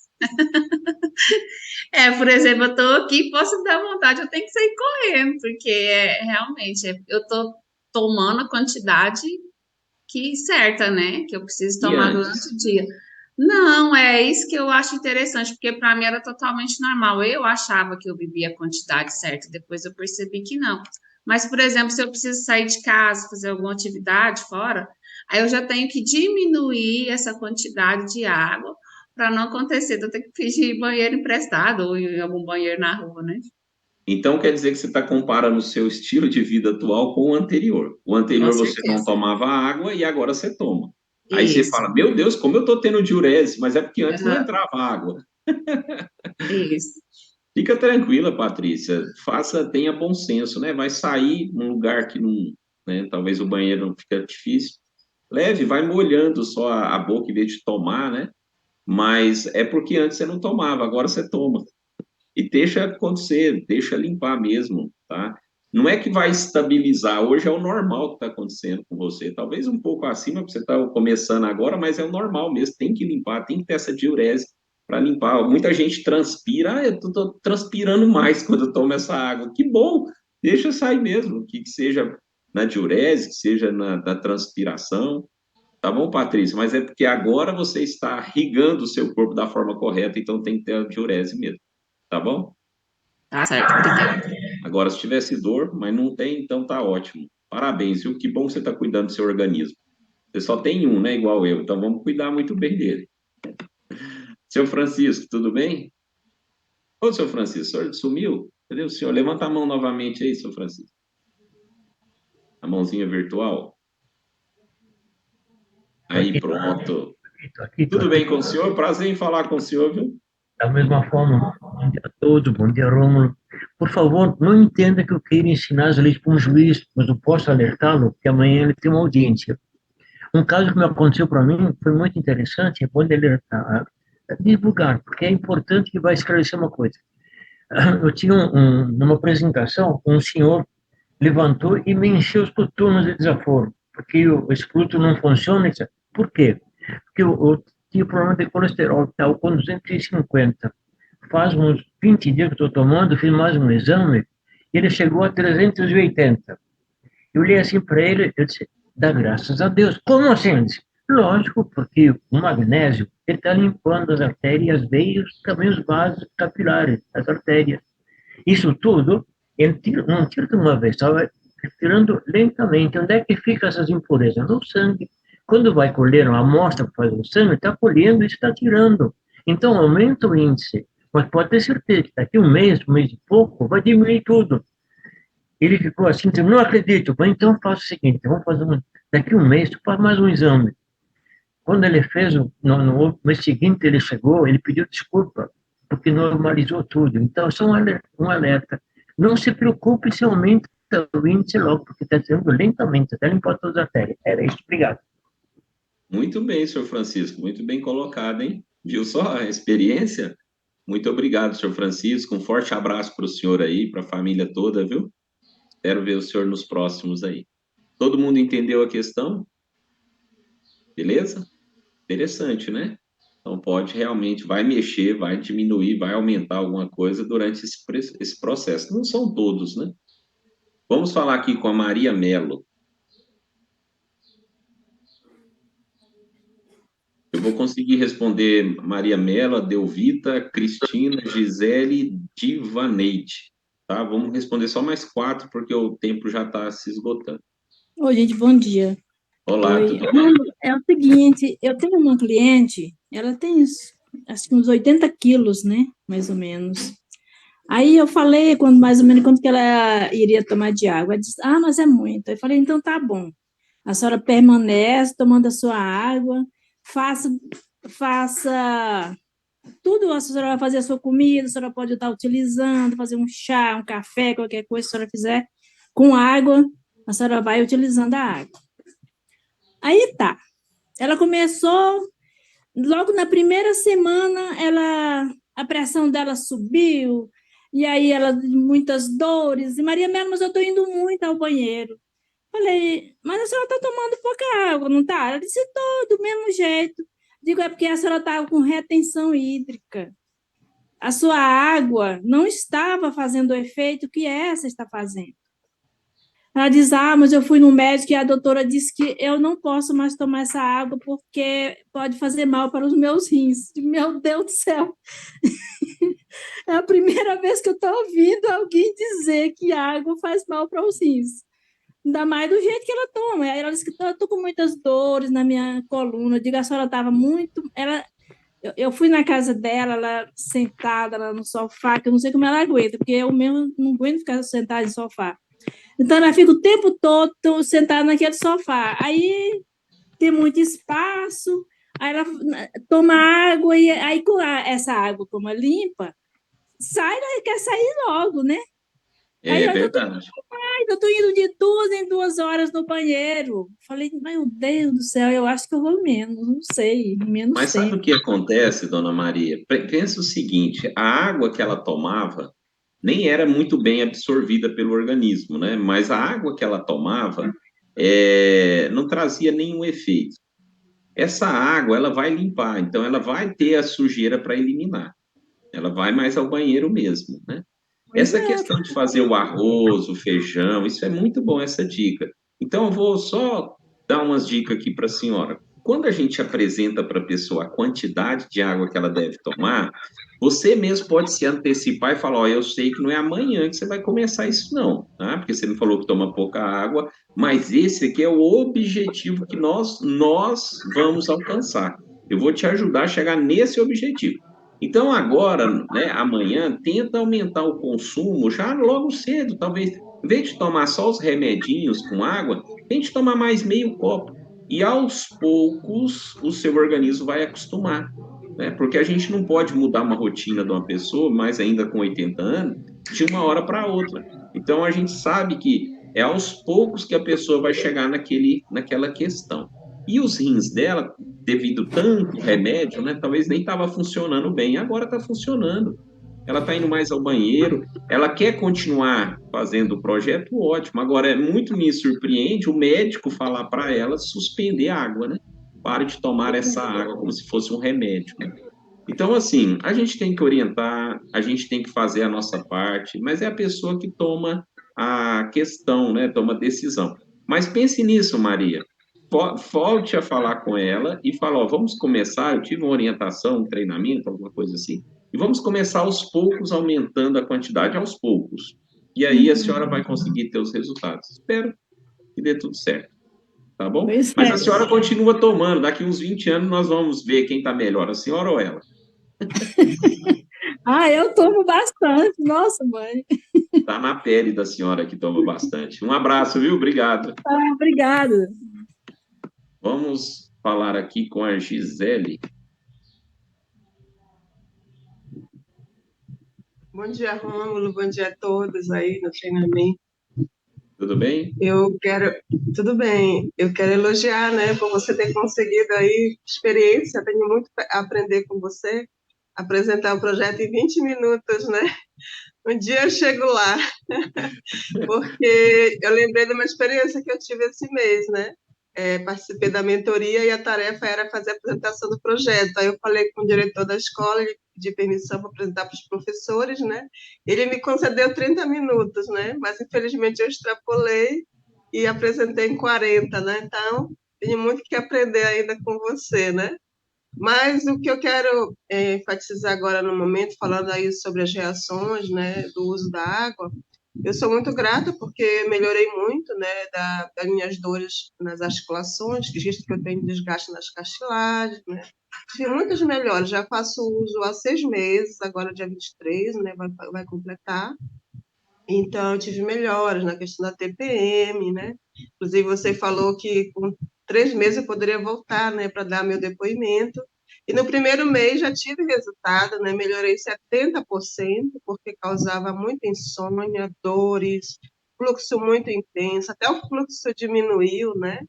Por exemplo, eu estou aqui, posso dar vontade, eu tenho que sair correndo, porque realmente eu estou tomando a quantidade que certa, né? Que eu preciso E tomar durante antes? o dia. Não, é isso que eu acho interessante, porque para mim era totalmente normal. Eu achava que eu bebia a quantidade certa, depois eu percebi que não. Mas, por exemplo, se eu preciso sair de casa, fazer alguma atividade fora, aí eu já tenho que diminuir essa quantidade de água para não acontecer de eu ter que pedir banheiro emprestado ou em algum banheiro na rua, né? Então quer dizer que você está comparando o seu estilo de vida atual com o anterior. O Com anterior você não certeza. tomava água e agora você toma. Aí você Isso. fala, meu Deus, como eu estou tendo diurese, mas é porque antes não Aham, entrava água. isso. Fica tranquila, Patrícia. Tenha bom senso, né? Vai sair num lugar que não, né? Talvez o banheiro não fica difícil. Leve, vai molhando só a boca em vez de tomar, né? Mas é porque antes você não tomava, agora você toma. E deixa acontecer, deixa limpar mesmo, tá? Não é que vai estabilizar, hoje é o normal que está acontecendo com você. Talvez um pouco acima, porque você está começando agora, mas é o normal mesmo, tem que limpar, tem que ter essa diurese para limpar. Muita gente transpira, eu estou transpirando mais quando eu tomo essa água. Que bom, deixa sair mesmo, que seja na diurese, que seja na transpiração. Tá bom, Patrícia? Mas é porque agora você está irrigando o seu corpo da forma correta, então tem que ter a diurese mesmo. Tá bom? Tá certo, obrigada. Agora, se tivesse dor, mas não tem, então tá ótimo. Parabéns, viu? Que bom que você está cuidando do seu organismo. Você só tem um, né? Igual eu, então vamos cuidar muito bem dele. Seu Francisco, tudo bem? Ô, seu Francisco, o senhor sumiu? Cadê o senhor? Levanta a mão novamente aí, seu Francisco. A mãozinha virtual. Tô Aí, aqui, pronto. tô Tudo aqui. bem com o senhor? Prazer em falar com o senhor, viu? Da mesma forma, bom dia a todos, bom dia, Rômulo. Por favor, não entenda que eu queira ensinar as leis para um juiz, mas eu posso alertá-lo que amanhã ele tem uma audiência. Um caso que me aconteceu para mim foi muito interessante, pode alertar, divulgar, porque é importante que vai esclarecer uma coisa. Eu tinha numa apresentação, um senhor levantou e me encheu os coturnos de desaforo, porque esse glúteo não funciona. Por quê? Porque eu tinha problema de colesterol, estava com 250. Faz uns 20 dias que estou tomando, fiz mais um exame ele chegou a 380. Eu olhei assim para ele, eu disse, dá graças a Deus. Como assim? Ele disse, lógico, porque o magnésio ele está limpando as artérias, as veias, também os vasos capilares, as artérias. Isso tudo, ele tira, não tira de uma vez, só vai tirando lentamente. Onde é que ficam essas impurezas? No sangue. Quando vai colher uma amostra para fazer o sangue, está colhendo e está tirando. Então, aumenta o índice. Mas pode ter certeza que daqui um mês e pouco, vai diminuir tudo. Ele ficou assim, disse, não acredito. Mas então faça o seguinte, vamos fazer daqui um mês, tu faz mais um exame. Quando ele fez, no mês seguinte ele chegou, ele pediu desculpa, porque normalizou tudo. Então, só um alerta. Não se preocupe se aumenta o índice logo, porque está sendo lentamente, até limpar todas as artérias. Era isso, obrigado. Muito bem, senhor Francisco, muito bem colocado, hein? Viu só a experiência? Muito obrigado, senhor Francisco. Um forte abraço para o senhor aí, para a família toda, viu? Espero ver o senhor nos próximos aí. Todo mundo entendeu a questão? Beleza? Interessante, né? Então pode realmente, vai mexer, vai diminuir, vai aumentar alguma coisa durante esse processo. Não são todos, né? Vamos falar aqui com a Maria Mello. Eu vou conseguir responder Maria Mello, Delvita, Cristina, Gisele, Divaneide. Tá? Vamos responder só mais 4, porque o tempo já está se esgotando. Oi, gente, bom dia. Olá, Oi, tudo bem? é o seguinte, eu tenho uma cliente, ela tem acho que uns 80 quilos, né, mais ou menos. Aí eu falei mais ou menos quanto que ela iria tomar de água. Ela disse, mas é muito. Eu falei, então tá bom. A senhora permanece tomando a sua água, faça tudo, a senhora vai fazer a sua comida, a senhora pode estar utilizando, fazer um chá, um café, qualquer coisa que a senhora fizer com água, a senhora vai utilizando a água. Aí tá, ela começou, logo na primeira semana, a pressão dela subiu, e aí ela, muitas dores, e Maria Melo, mas eu estou indo muito ao banheiro. Falei, mas a senhora está tomando pouca água, não está? Ela disse, estou, do mesmo jeito. Digo, é porque a senhora estava com retenção hídrica. A sua água não estava fazendo o efeito que essa está fazendo. Ela diz, mas eu fui no médico e a doutora disse que eu não posso mais tomar essa água porque pode fazer mal para os meus rins. Meu Deus do céu! É a primeira vez que eu estou ouvindo alguém dizer que a água faz mal para os rins. Ainda mais do jeito que ela toma. Aí ela disse que eu estou com muitas dores na minha coluna. Eu digo, a senhora estava muito... Eu fui na casa dela, ela sentada lá no sofá, que eu não sei como ela aguenta, porque eu mesmo não aguento ficar sentada em sofá. Então, ela fica o tempo todo sentada naquele sofá. Aí, tem muito espaço, aí ela toma água, e aí, com essa água como é limpa, ela quer sair logo, né? É verdade. Eu estou indo de 2 em 2 horas no banheiro. Falei, meu Deus do céu, eu acho que eu vou menos, não sei, menos Mas tempo. sabe o que acontece, dona Maria? Pensa o seguinte, a água que ela tomava nem era muito bem absorvida pelo organismo, né? Mas a água que ela tomava não trazia nenhum efeito. Essa água, ela vai limpar, então ela vai ter a sujeira para eliminar. Ela vai mais ao banheiro mesmo, né? Essa questão de fazer o arroz, o feijão, isso é muito bom, essa dica. Então, eu vou só dar umas dicas aqui para a senhora. Quando a gente apresenta para a pessoa a quantidade de água que ela deve tomar, você mesmo pode se antecipar e falar, ó, eu sei que não é amanhã que você vai começar isso não, tá? Porque você me falou que toma pouca água, mas esse aqui é o objetivo que nós vamos alcançar. Eu vou te ajudar a chegar nesse objetivo. Então, agora, né, amanhã, tenta aumentar o consumo já logo cedo, talvez, em vez de tomar só os remedinhos com água, tente tomar mais meio copo. E aos poucos, o seu organismo vai acostumar, né? Porque a gente não pode mudar uma rotina de uma pessoa, mais ainda com 80 anos, de uma hora para outra. Então, a gente sabe que é aos poucos que a pessoa vai chegar naquela questão. E os rins dela, devido tanto remédio, né, talvez nem estava funcionando bem, agora está funcionando. Ela está indo mais ao banheiro, ela quer continuar fazendo o projeto, ótimo. Agora, muito me surpreende o médico falar para ela suspender a água, né? Pare de tomar essa água como se fosse um remédio, né? Então, assim, a gente tem que orientar, a gente tem que fazer a nossa parte, mas é a pessoa que toma a questão, né? Toma a decisão. Mas pense nisso, Maria. Volte a falar com ela e fala, ó, vamos começar, eu tive uma orientação, um treinamento, alguma coisa assim, e vamos começar aos poucos, aumentando a quantidade aos poucos. E aí a senhora vai conseguir ter os resultados. Espero que dê tudo certo, tá bom? Pois Mas a é. senhora continua tomando, daqui uns 20 anos nós vamos ver quem está melhor, a senhora ou ela. Ah, eu tomo bastante. Nossa, mãe. Está na pele da senhora que toma bastante. Um abraço, viu? Obrigado. Ah, obrigada. Vamos falar aqui com a Gisele. Bom dia, Rômulo. Bom dia a todos aí no treinamento. Tudo bem? Tudo bem, eu quero elogiar, né, por você ter conseguido aí experiência, tenho muito a aprender com você, apresentar o projeto em 20 minutos, né? Um dia eu chego lá, porque eu lembrei de uma experiência que eu tive esse mês, né? Participei da mentoria e a tarefa era fazer a apresentação do projeto. Aí eu falei com o diretor da escola, ele pediu permissão para apresentar para os professores, né? Ele me concedeu 30 minutos, né? Mas infelizmente eu extrapolei e apresentei em 40, né? Então, tenho muito que aprender ainda com você, né? Mas o que eu quero enfatizar agora no momento, falando aí sobre as reações, né, do uso da água, eu sou muito grata porque melhorei muito, né, das minhas dores nas articulações, visto que eu tenho desgaste nas cartilagens, né. Tive muitas melhores, já faço uso há 6 meses, agora dia 23, né, vai completar. Então, eu tive melhoras na questão da TPM, né. Inclusive, você falou que com 3 meses eu poderia voltar, né, para dar meu depoimento. E no primeiro mês já tive resultado, né? Melhorei 70%, porque causava muita insônia, dores, fluxo muito intenso, até o fluxo diminuiu, né?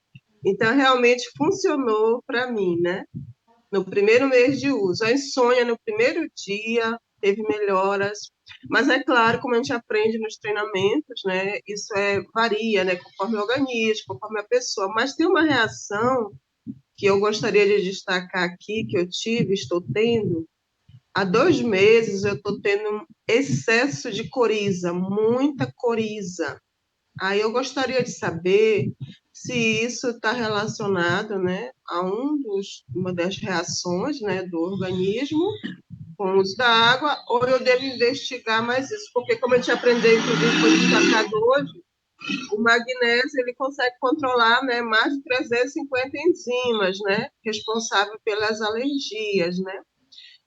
Então, realmente funcionou para mim, né? No primeiro mês de uso. A insônia no primeiro dia teve melhoras, mas é claro, como a gente aprende nos treinamentos, né? Isso varia, né? Conforme o organismo, conforme a pessoa, mas tem uma reação que eu gostaria de destacar aqui, que eu tive, estou tendo, há 2 meses eu estou tendo um excesso de coriza, muita coriza. Aí eu gostaria de saber se isso está relacionado, né, a uma das reações, né, do organismo com o uso da água, ou eu devo investigar mais isso, porque como a gente aprendeu, inclusive, foi destacado hoje, o magnésio ele consegue controlar, né, mais de 350 enzimas, né, responsável pelas alergias, né?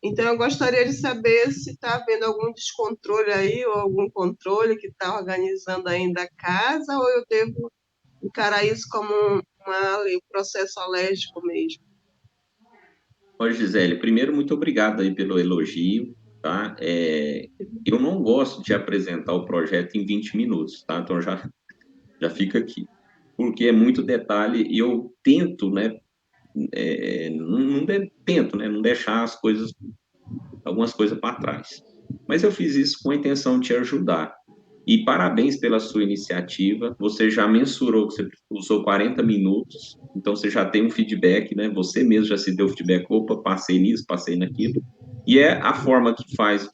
Então, eu gostaria de saber se está havendo algum descontrole aí, ou algum controle que está organizando ainda a casa, ou eu devo encarar isso como um processo alérgico mesmo. Oi, Gisele, primeiro, muito obrigado aí pelo elogio, tá? Eu não gosto de apresentar o projeto em 20 minutos, tá? Então, já fica aqui. Porque é muito detalhe e eu tento, né? Tento, né? Não deixar algumas coisas para trás. Mas eu fiz isso com a intenção de te ajudar. E parabéns pela sua iniciativa. Você já mensurou que você usou 40 minutos, então você já tem um feedback, né? Você mesmo já se deu feedback, opa, passei nisso, passei naquilo. E é a forma que faz,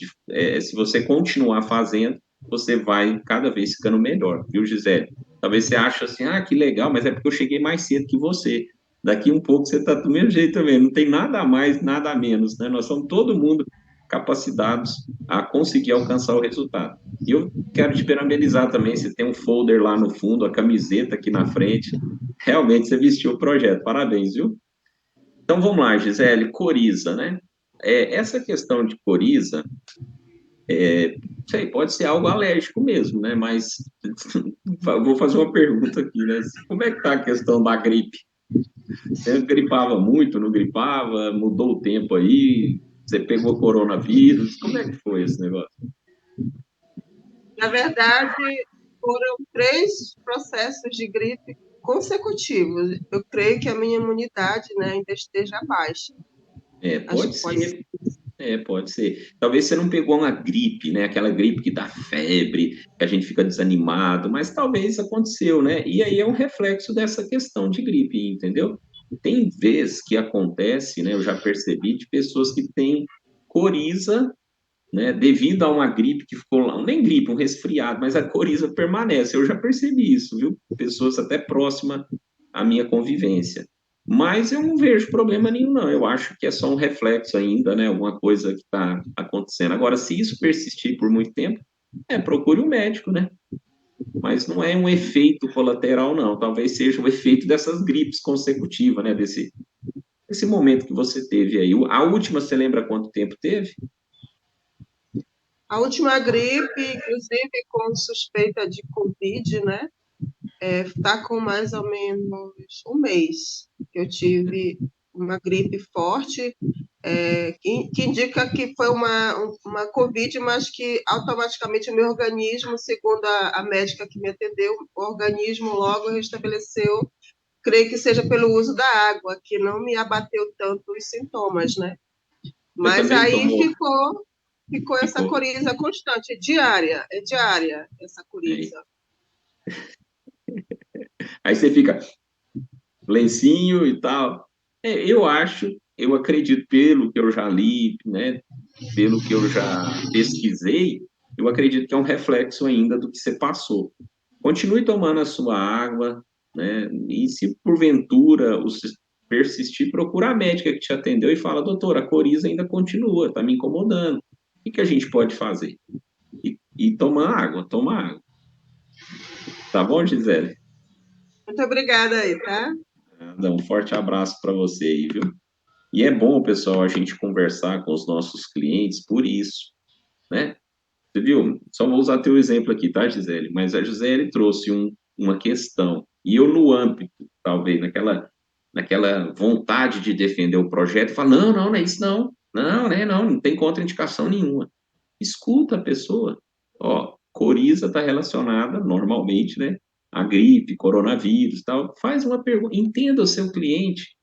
se você continuar fazendo, você vai cada vez ficando melhor, viu, Gisele? Talvez você ache assim, ah, que legal, mas é porque eu cheguei mais cedo que você. Daqui um pouco você está do mesmo jeito também, não tem nada a mais, nada a menos, né? Nós somos todo mundo capacitados a conseguir alcançar o resultado. E eu quero te parabenizar também, você tem um folder lá no fundo, a camiseta aqui na frente, realmente você vestiu o projeto, parabéns, viu? Então vamos lá, Gisele, coriza, né? Essa questão de coriza, sei, pode ser algo alérgico mesmo, né? Mas vou fazer uma pergunta aqui, né? Como é que tá a questão da gripe? Você gripava muito, não gripava? Mudou o tempo aí? Você pegou coronavírus? Como é que foi esse negócio? Na verdade, foram 3 processos de gripe consecutivos. Eu creio que a minha imunidade, né, ainda esteja baixa. Pode ser. Pode ser. Talvez você não pegou uma gripe, né? Aquela gripe que dá febre, que a gente fica desanimado, mas talvez aconteceu, né? E aí é um reflexo dessa questão de gripe, entendeu? Tem vezes que acontece, né? Eu já percebi de pessoas que têm coriza, né, devido a uma gripe que ficou lá, nem gripe, um resfriado, mas a coriza permanece. Eu já percebi isso, viu? Pessoas até próximas à minha convivência. Mas eu não vejo problema nenhum, não. Eu acho que é só um reflexo ainda, né? Alguma coisa que está acontecendo. Agora, se isso persistir por muito tempo, procure um médico, né? Mas não é um efeito colateral, não. Talvez seja o efeito dessas gripes consecutivas, né? Desse momento que você teve aí. A última, você lembra quanto tempo teve? A última gripe, inclusive com suspeita de Covid, né? Está com mais ou menos um mês que eu tive uma gripe forte, que indica que foi uma Covid, mas que automaticamente o meu organismo, segundo a médica que me atendeu, o organismo logo restabeleceu, creio que seja pelo uso da água, que não me abateu tanto os sintomas, né? Você Mas também aí tomou? ficou essa coriza constante, diária essa coriza. Aí você fica lencinho e tal. Eu acredito, pelo que eu já li, né, pelo que eu já pesquisei, eu acredito que é um reflexo ainda do que você passou. Continue tomando a sua água, né, e se porventura persistir, procura a médica que te atendeu e fala, doutora, a coriza ainda continua, está me incomodando. O que a gente pode fazer? E toma água. Tá bom, Gisele? Muito obrigada aí, tá? Um forte abraço para você aí, viu? E é bom, pessoal, a gente conversar com os nossos clientes por isso, né? Você viu? Só vou usar teu exemplo aqui, tá, Gisele? Mas a Gisele trouxe uma questão, e eu no âmbito, talvez, naquela vontade de defender o projeto, falo, não é isso não, não, né, não tem contraindicação nenhuma. Escuta a pessoa, ó, coriza está relacionada, normalmente, né, a gripe, coronavírus, tal, faz uma pergunta, entenda o seu cliente,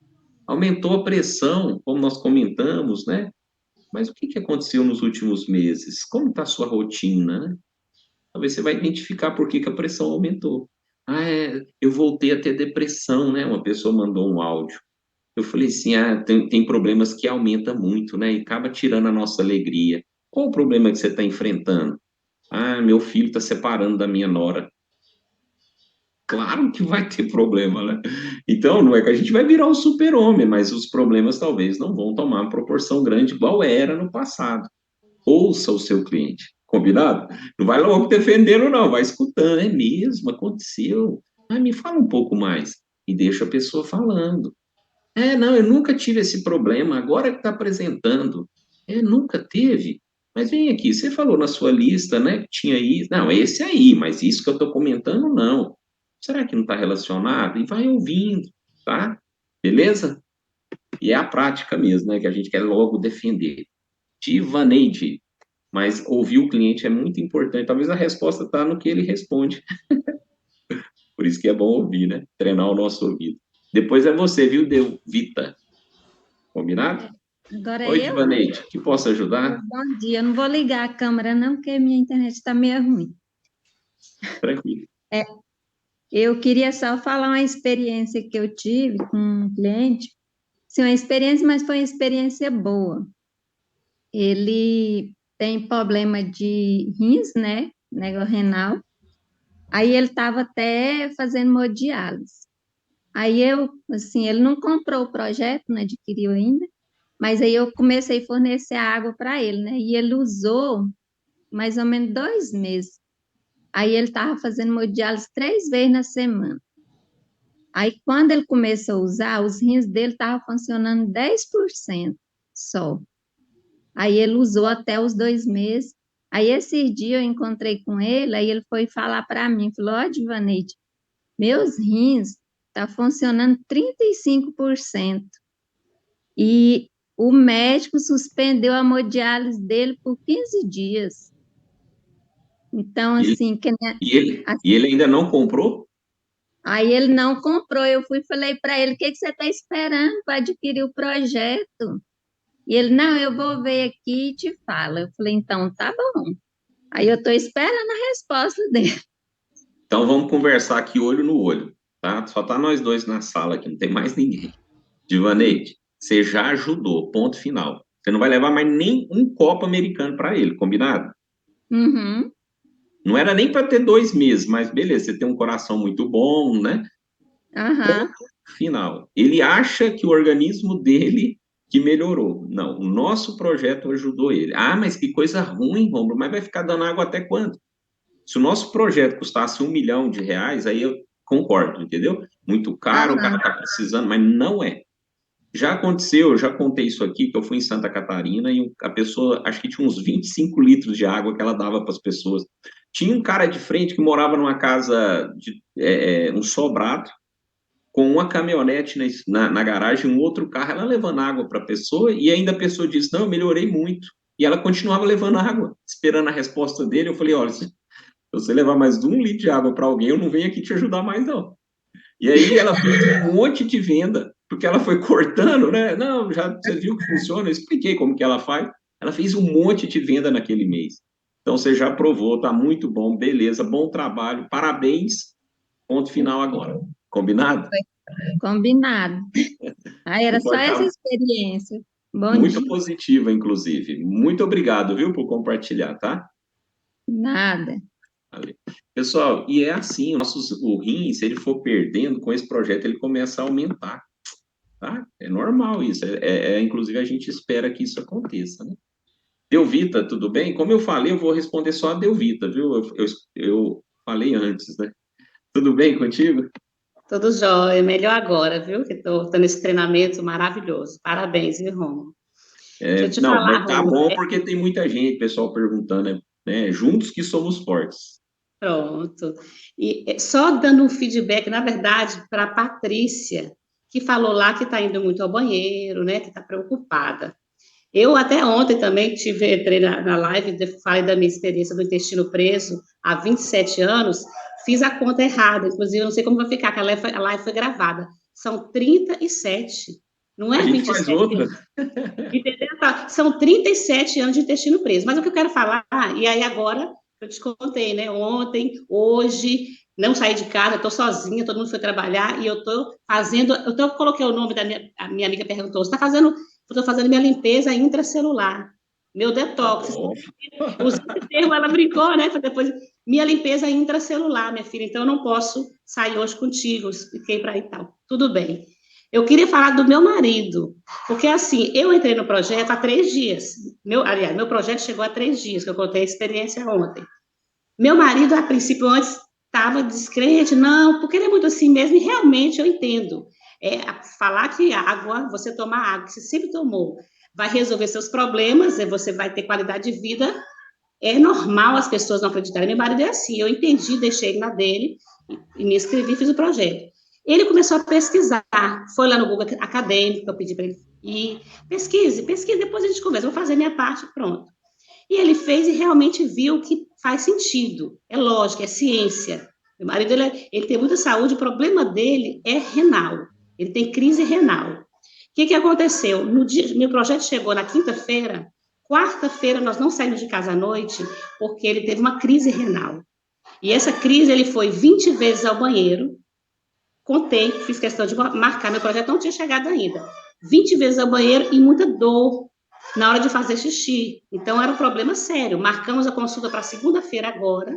aumentou a pressão, como nós comentamos, né? Mas o que aconteceu nos últimos meses? Como está a sua rotina, né? Talvez você vai identificar por que a pressão aumentou. Eu voltei a ter depressão, né? Uma pessoa mandou um áudio. Eu falei assim, tem problemas que aumenta muito, né? E acaba tirando a nossa alegria. Qual o problema que você está enfrentando? Meu filho está separando da minha nora. Claro que vai ter problema, né? Então, não é que a gente vai virar um super-homem, mas os problemas talvez não vão tomar uma proporção grande igual era no passado. Ouça o seu cliente, combinado? Não vai logo defendendo, não, vai escutando, é mesmo, aconteceu. Me fala um pouco mais. E deixa a pessoa falando. Não, eu nunca tive esse problema, agora que está apresentando. Nunca teve. Mas vem aqui, você falou na sua lista, né, que tinha isso. Não, esse aí, mas isso que eu estou comentando, não. Será que não está relacionado? E vai ouvindo, tá? Beleza? E é a prática mesmo, né, que a gente quer logo defender. Divaneide, mas ouvir o cliente é muito importante. Talvez a resposta está no que ele responde. Por isso que é bom ouvir, né? Treinar o nosso ouvido. Depois é você, viu, Vita? Combinado? Agora Oi, eu? Divaneide, que posso ajudar? Bom dia. Eu não vou ligar a câmera, não, porque minha internet está meio ruim. Tranquilo. Eu queria só falar uma experiência que eu tive com um cliente. Sim, uma experiência, mas foi uma experiência boa. Ele tem problema de rins, né? Negócio renal. Aí ele estava até fazendo hemodiálise. Aí ele não comprou o projeto, não adquiriu ainda, mas aí eu comecei a fornecer a água para ele, né? E ele usou mais ou menos 2 meses. Aí ele estava fazendo hemodiálise 3 vezes na semana. Aí quando ele começou a usar, os rins dele estavam funcionando 10% só. Aí ele usou até os 2 meses. Aí esse dia eu encontrei com ele, aí ele foi falar para mim, falou, ó, Divaneide, meus rins tá funcionando 35%. E o médico suspendeu a hemodiálise dele por 15 dias. Então, assim, E ele ainda não comprou? aí ele não comprou. Eu fui e falei para ele, o que você está esperando para adquirir o projeto? E ele, não, eu vou ver aqui e te falo. Eu falei, então, tá bom. Aí eu estou esperando a resposta dele. Então vamos conversar aqui olho no olho, tá? Só tá nós dois na sala aqui, não tem mais ninguém. Divaneide, você já ajudou, ponto final. Você não vai levar mais nem um copo americano para ele, combinado? Uhum. Não era nem para ter 2 meses, mas beleza, você tem um coração muito bom, né? Aham. Final. Ele acha que o organismo dele que melhorou. Não, o nosso projeto ajudou ele. Ah, mas que coisa ruim, Romulo, mas vai ficar dando água até quando? Se o nosso projeto custasse R$ 1 milhão, aí eu concordo, entendeu? Muito caro, o cara Aham. está precisando, mas não é. Já aconteceu, eu já contei isso aqui, que eu fui em Santa Catarina e a pessoa, acho que tinha uns 25 litros de água que ela dava para as pessoas. Tinha um cara de frente que morava numa casa, um sobrado, com uma caminhonete na garagem, um outro carro, ela levando água para a pessoa, e ainda a pessoa disse, não, eu melhorei muito. E ela continuava levando água, esperando a resposta dele. Eu falei, olha, se você levar mais de 1 litro de água para alguém, eu não venho aqui te ajudar mais, não. E aí ela fez um monte de venda, porque ela foi cortando, né? Não, já você viu que funciona, eu expliquei como que ela faz. Ela fez um monte de venda naquele mês. Então você já provou, tá muito bom, beleza, bom trabalho, parabéns. Ponto final agora. Combinado? Combinado. Ah, era só Pode essa estar experiência. Bom muito dia. positiva, inclusive. Muito obrigado, viu, por compartilhar, tá? Nada. Valeu. Pessoal, e é assim, o rim, se ele for perdendo com esse projeto, ele começa a aumentar, tá? É normal isso, inclusive a gente espera que isso aconteça, né? Delvita, tudo bem? Como eu falei, eu vou responder só a Delvita, viu? Eu falei antes, né? Tudo bem contigo? Tudo jóia, melhor agora, viu? Que estou nesse treinamento maravilhoso. Parabéns, viu, Romulo? Deixa eu te Não, falar, mas tá Romulo. bom porque tem muita gente, pessoal perguntando, né? Juntos que somos fortes. Pronto. E só dando um feedback, na verdade, para a Patrícia, que falou lá que está indo muito ao banheiro, né? Que está preocupada. Eu até ontem também entrei na live, falei da minha experiência do intestino preso há 27 anos, fiz a conta errada, inclusive eu não sei como vai ficar, que a live foi gravada. São 37, não A é gente faz 27 outra. anos. Entendeu? São 37 anos de intestino preso. Mas o que eu quero falar, e aí agora, eu te contei, né? Ontem, hoje, não saí de casa, estou sozinha, todo mundo foi trabalhar, e eu estou fazendo, coloquei o nome a minha amiga perguntou, você está fazendo, eu estou fazendo minha limpeza intracelular, meu Tá detox. bom. Usei esse termo, ela brincou, né? Depois, minha limpeza intracelular, minha filha, então eu não posso sair hoje contigo, expliquei para aí e tal. Tudo bem. Eu queria falar do meu marido, porque assim, eu entrei no projeto há 3 dias. Aliás, meu projeto chegou há 3 dias, que eu contei a experiência ontem. Meu marido, a princípio, antes estava descrente, não, porque ele é muito assim mesmo, e realmente eu entendo. Falar que água, você tomar água, que você sempre tomou, vai resolver seus problemas, você vai ter qualidade de vida, é normal as pessoas não acreditarem. Meu marido é assim, eu entendi, deixei ele na dele, e me inscrevi, fiz o projeto. Ele começou a pesquisar, foi lá no Google Acadêmico, eu pedi para ele ir, pesquise, depois a gente conversa, vou fazer minha parte, pronto. E ele fez e realmente viu que faz sentido, é lógico, é ciência. Meu marido, ele tem muita saúde, o problema dele é renal, ele tem crise renal. O que aconteceu? Meu projeto chegou na quinta-feira, quarta-feira nós não saímos de casa à noite, porque ele teve uma crise renal. E essa crise, ele foi 20 vezes ao banheiro, contei, fiz questão de marcar, meu projeto não tinha chegado ainda. 20 vezes ao banheiro e muita dor na hora de fazer xixi. Então, era um problema sério. Marcamos a consulta para segunda-feira agora,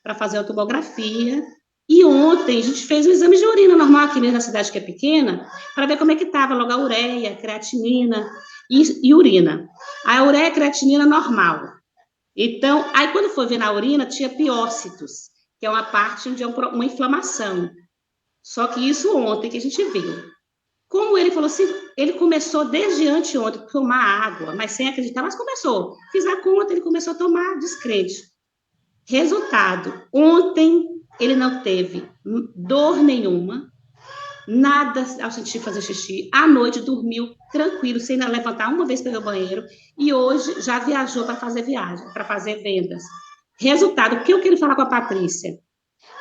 para fazer a tomografia. E ontem a gente fez um exame de urina normal aqui mesmo na cidade, que é pequena, para ver como é que estava logo a ureia, creatinina e urina. A ureia e creatinina normal. Então, aí quando foi ver na urina, tinha piócitos, que é uma parte onde é uma inflamação. Só que isso ontem que a gente viu. Como ele falou assim, ele começou desde anteontem a tomar água, mas sem acreditar, mas começou. Fiz a conta, ele começou a tomar descrente. Resultado, ontem ele não teve dor nenhuma, nada ao sentir fazer xixi. À noite dormiu tranquilo, sem levantar uma vez pelo banheiro, e hoje já viajou para fazer viagem, para fazer vendas. Resultado, o que eu quero falar com a Patrícia?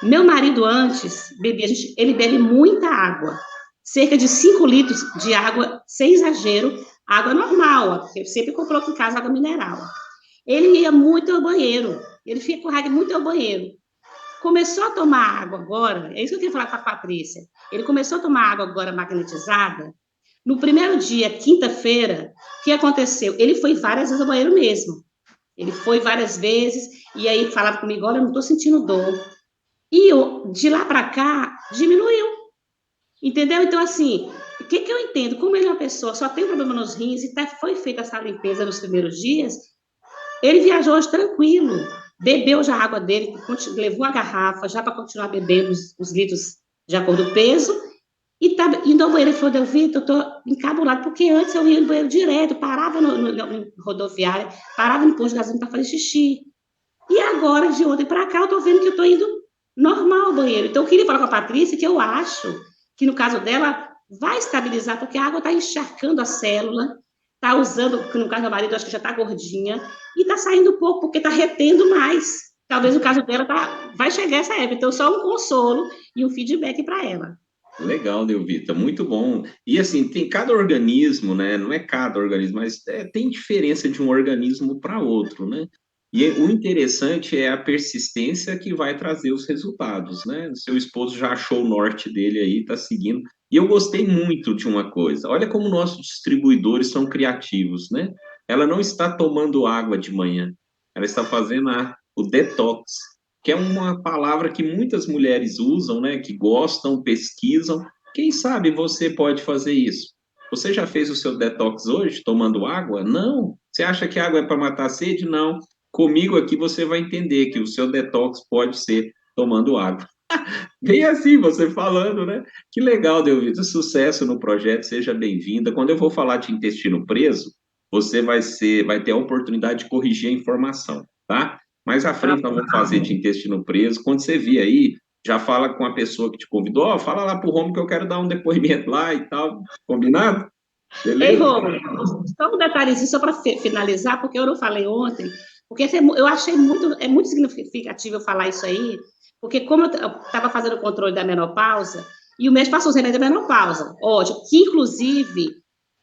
Meu marido antes bebia, ele bebe muita água, cerca de 5 litros de água, sem exagero, água normal, eu sempre comprou aqui em casa água mineral. Ele ia muito ao banheiro, ele fica com raiva muito ao banheiro. Começou a tomar água agora, é isso que eu queria falar com a Patrícia, ele começou a tomar água agora magnetizada, No primeiro dia, quinta-feira, o que aconteceu? Ele foi várias vezes ao banheiro mesmo. Ele foi várias vezes, e aí falava comigo, olha, eu não estou sentindo dor. E de lá para cá, diminuiu. Entendeu? Então, assim, o que eu entendo? Como ele é uma pessoa, só tem problema nos rins, e foi feita essa limpeza nos primeiros dias, ele viajou hoje tranquilo, bebeu já a água dele, levou a garrafa já para continuar bebendo os litros de acordo com o peso, e tá indo ao banheiro. Ele falou, Vitor, eu tô encabulado, porque antes eu ia no banheiro direto, parava no rodoviária, parava no posto de gasolina para fazer xixi. E agora, de ontem para cá, eu tô vendo que eu tô indo normal ao banheiro. Então, eu queria falar com a Patrícia que eu acho que, no caso dela, vai estabilizar, porque a água está encharcando a célula, está usando, no caso do marido, acho que já está gordinha, e está saindo pouco, porque está retendo mais. Talvez no caso dela vai chegar essa época. Então, só um consolo e um feedback para ela. Legal, Delvita, muito bom. E assim, tem cada organismo, né? Não é cada organismo, mas tem diferença de um organismo para outro, né? E o interessante é a persistência que vai trazer os resultados, né? Seu esposo já achou o norte dele aí, está seguindo. E eu gostei muito de uma coisa. Olha como nossos distribuidores são criativos, né? Ela não está tomando água de manhã, ela está fazendo o detox, que é uma palavra que muitas mulheres usam, né? Que gostam, pesquisam. Quem sabe você pode fazer isso? Você já fez o seu detox hoje, tomando água? Não. Você acha que água é para matar a sede? Não. Comigo aqui você vai entender que o seu detox pode ser tomando água. Bem assim, você falando, né? Que legal, Delvita. Sucesso no projeto, seja bem-vinda. Quando eu vou falar de intestino preso, você vai ter a oportunidade de corrigir a informação, tá? Mais à frente nós vamos fazer de intestino preso. Quando você vir aí, já fala com a pessoa que te convidou, ó, fala lá pro Romo que eu quero dar um depoimento lá e tal. Combinado? Beleza? Ei, Romo, só um detalhezinho, só para finalizar, porque eu não falei ontem, porque eu achei muito significativo eu falar isso aí, porque como eu estava fazendo o controle da menopausa, e o médico passou os remédios da menopausa, ótimo, que inclusive,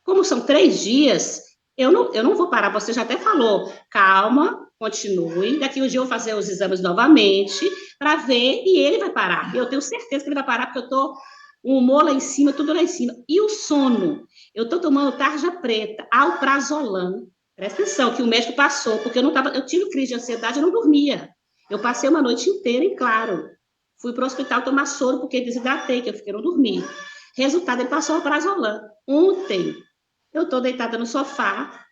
como são 3 dias, eu não vou parar, você já até falou, calma, continue, daqui um dia eu vou fazer os exames novamente, para ver, e ele vai parar, eu tenho certeza que ele vai parar, porque eu estou o humor lá em cima, tudo lá em cima, e o sono, eu estou tomando tarja preta, alprazolam, presta atenção, que o médico passou, porque eu tive crise de ansiedade, eu não dormia. Eu passei uma noite inteira em claro. Fui para o hospital tomar soro, porque desidratei, que eu fiquei, não dormi. Resultado, ele passou alprazolam. Ontem, eu estou deitada no sofá,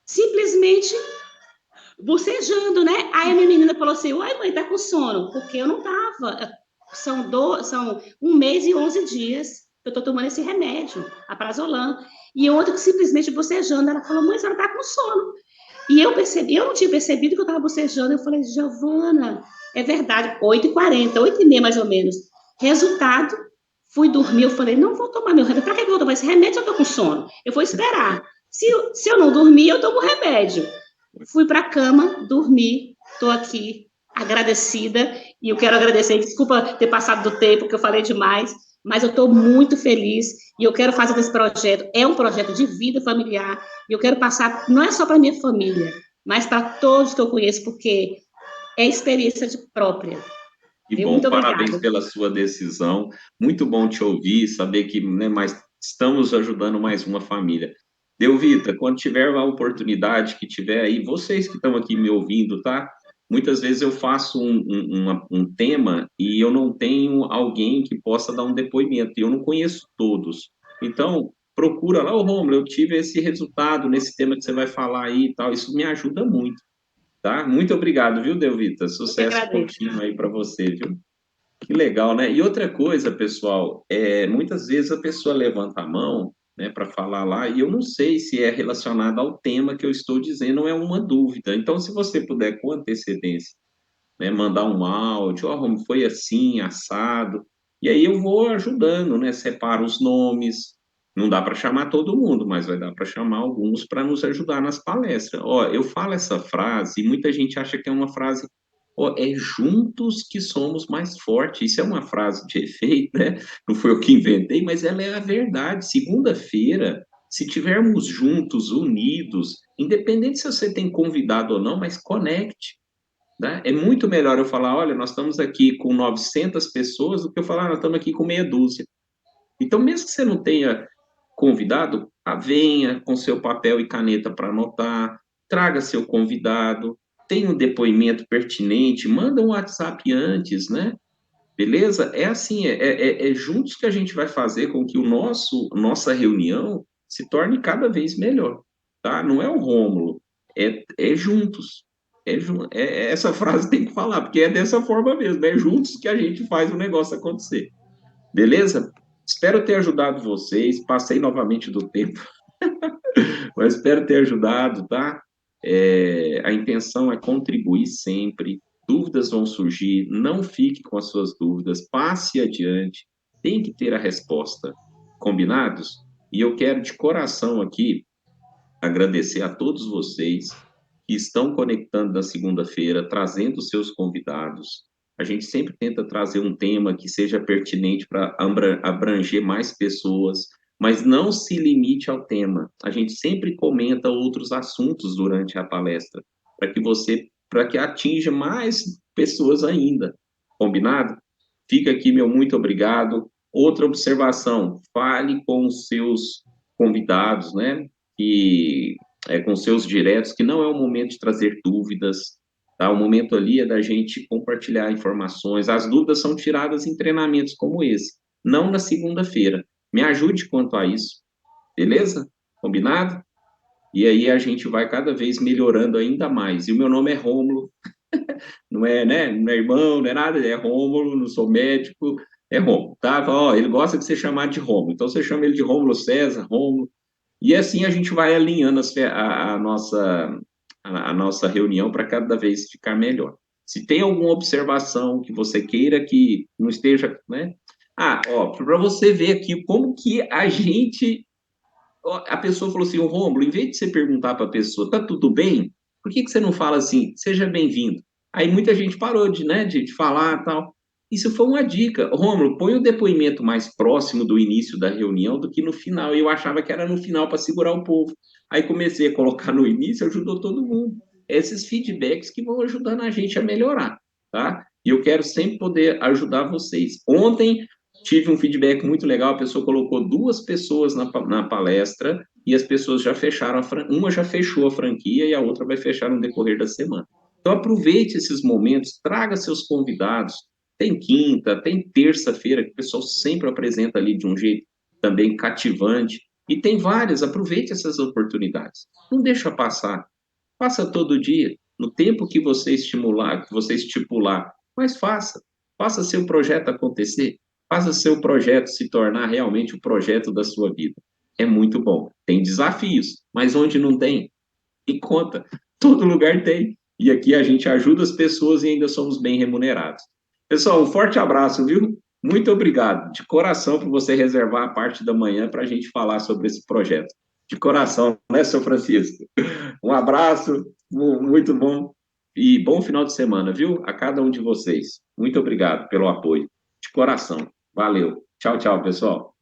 simplesmente bocejando, né? Aí a minha menina falou assim, uai, mãe, tá com sono? Porque eu não tava. São 1 mês e 11 dias que eu estou tomando esse remédio, alprazolam. E ontem, simplesmente bocejando, ela falou, mãe, a senhora está com sono. E eu não tinha percebido que eu estava bocejando. Eu falei, Giovana, é verdade, 8h40, 8h30 mais ou menos. Resultado, fui dormir, eu falei, não vou tomar meu remédio. Para que eu vou tomar esse remédio se eu estou com sono? Eu vou esperar. Se eu não dormir, eu tomo remédio. Fui para a cama, dormi, estou aqui, agradecida, e eu quero agradecer, desculpa ter passado do tempo, que eu falei demais, mas eu estou muito feliz e eu quero fazer desse projeto, é um projeto de vida familiar, e eu quero passar, não é só para minha família, mas para todos que eu conheço, porque é experiência própria. Que bom, muito parabéns pela sua decisão, muito bom te ouvir, saber que, né, estamos ajudando mais uma família. Delvita, quando tiver a oportunidade que tiver aí, vocês que estão aqui me ouvindo, tá? Muitas vezes eu faço um tema e eu não tenho alguém que possa dar um depoimento, e eu não conheço todos. Então, procura lá, Romulo, eu tive esse resultado nesse tema que você vai falar aí e tal, isso me ajuda muito, tá? Muito obrigado, viu, Delvita? Sucesso contínuo aí para você, viu? Que legal, né? E outra coisa, pessoal, muitas vezes a pessoa levanta a mão, né, para falar lá, e eu não sei se é relacionado ao tema que eu estou dizendo, ou é uma dúvida. Então, se você puder, com antecedência, né, mandar um áudio, Romulo, foi assim, assado, e aí eu vou ajudando, né, separo os nomes, não dá para chamar todo mundo, mas vai dar para chamar alguns para nos ajudar nas palestras. Ó, eu falo essa frase, e muita gente acha que é uma frase, é juntos que somos mais fortes. Isso é uma frase de efeito, né? Não foi eu que inventei, mas ela é a verdade. Segunda-feira, se tivermos juntos, unidos, independente se você tem convidado ou não, mas conecte. Né? É muito melhor eu falar, olha, nós estamos aqui com 900 pessoas, do que eu falar, nós estamos aqui com meia dúzia. Então, mesmo que você não tenha convidado, venha com seu papel e caneta para anotar, traga seu convidado, tem um depoimento pertinente, manda um WhatsApp antes, né? Beleza? É assim, é juntos que a gente vai fazer com que nossa reunião se torne cada vez melhor, tá? Não é o Rômulo, é juntos. Essa frase tem que falar, porque é dessa forma mesmo, é juntos que a gente faz o negócio acontecer. Beleza? Espero ter ajudado vocês, passei novamente do tempo, mas espero ter ajudado, tá? A intenção é contribuir sempre, dúvidas vão surgir, não fique com as suas dúvidas, passe adiante, tem que ter a resposta, combinados? E eu quero de coração aqui agradecer a todos vocês que estão conectando na segunda-feira, trazendo seus convidados. A gente sempre tenta trazer um tema que seja pertinente para abranger mais pessoas, mas não se limite ao tema. A gente sempre comenta outros assuntos durante a palestra, para que atinja mais pessoas ainda. Combinado? Fica aqui meu muito obrigado. Outra observação, fale com os seus convidados, né? Com seus diretos, que não é o momento de trazer dúvidas, tá? O momento ali é da gente compartilhar informações. As dúvidas são tiradas em treinamentos como esse, não na segunda-feira. Me ajude quanto a isso, beleza? Combinado? E aí a gente vai cada vez melhorando ainda mais. E o meu nome é Rômulo, não é, né? Não é irmão, não é nada, é Rômulo, não sou médico, é Rômulo, tá? Ó, ele gosta de ser chamado de Rômulo, então você chama ele de Rômulo César, Rômulo, e assim a gente vai alinhando a nossa reunião para cada vez ficar melhor. Se tem alguma observação que você queira que não esteja, né? Para você ver aqui como que a pessoa falou assim, Rômulo, em vez de você perguntar para a pessoa, tá tudo bem? Por que você não fala assim, seja bem-vindo? Aí muita gente parou de falar tal. Isso foi uma dica. Rômulo, põe o depoimento mais próximo do início da reunião do que no final. Eu achava que era no final para segurar o povo. Aí comecei a colocar no início, ajudou todo mundo. Esses feedbacks que vão ajudando a gente a melhorar, tá? E eu quero sempre poder ajudar vocês. Ontem tive um feedback muito legal, a pessoa colocou 2 pessoas na palestra e as pessoas já fecharam, uma já fechou a franquia e a outra vai fechar no decorrer da semana. Então aproveite esses momentos, traga seus convidados. Tem quinta, tem terça-feira, que o pessoal sempre apresenta ali de um jeito também cativante. E tem várias, aproveite essas oportunidades. Não deixa passar. Faça todo dia, no tempo que você estipular, mas faça. Faça seu projeto acontecer. Faça seu projeto se tornar realmente o projeto da sua vida. É muito bom. Tem desafios, mas onde não tem? E conta, todo lugar tem. E aqui a gente ajuda as pessoas e ainda somos bem remunerados. Pessoal, um forte abraço, viu? Muito obrigado, de coração, por você reservar a parte da manhã para a gente falar sobre esse projeto. De coração, né, seu Francisco? Um abraço, muito bom, e bom final de semana, viu? A cada um de vocês. Muito obrigado pelo apoio, de coração. Valeu. Tchau, tchau, pessoal.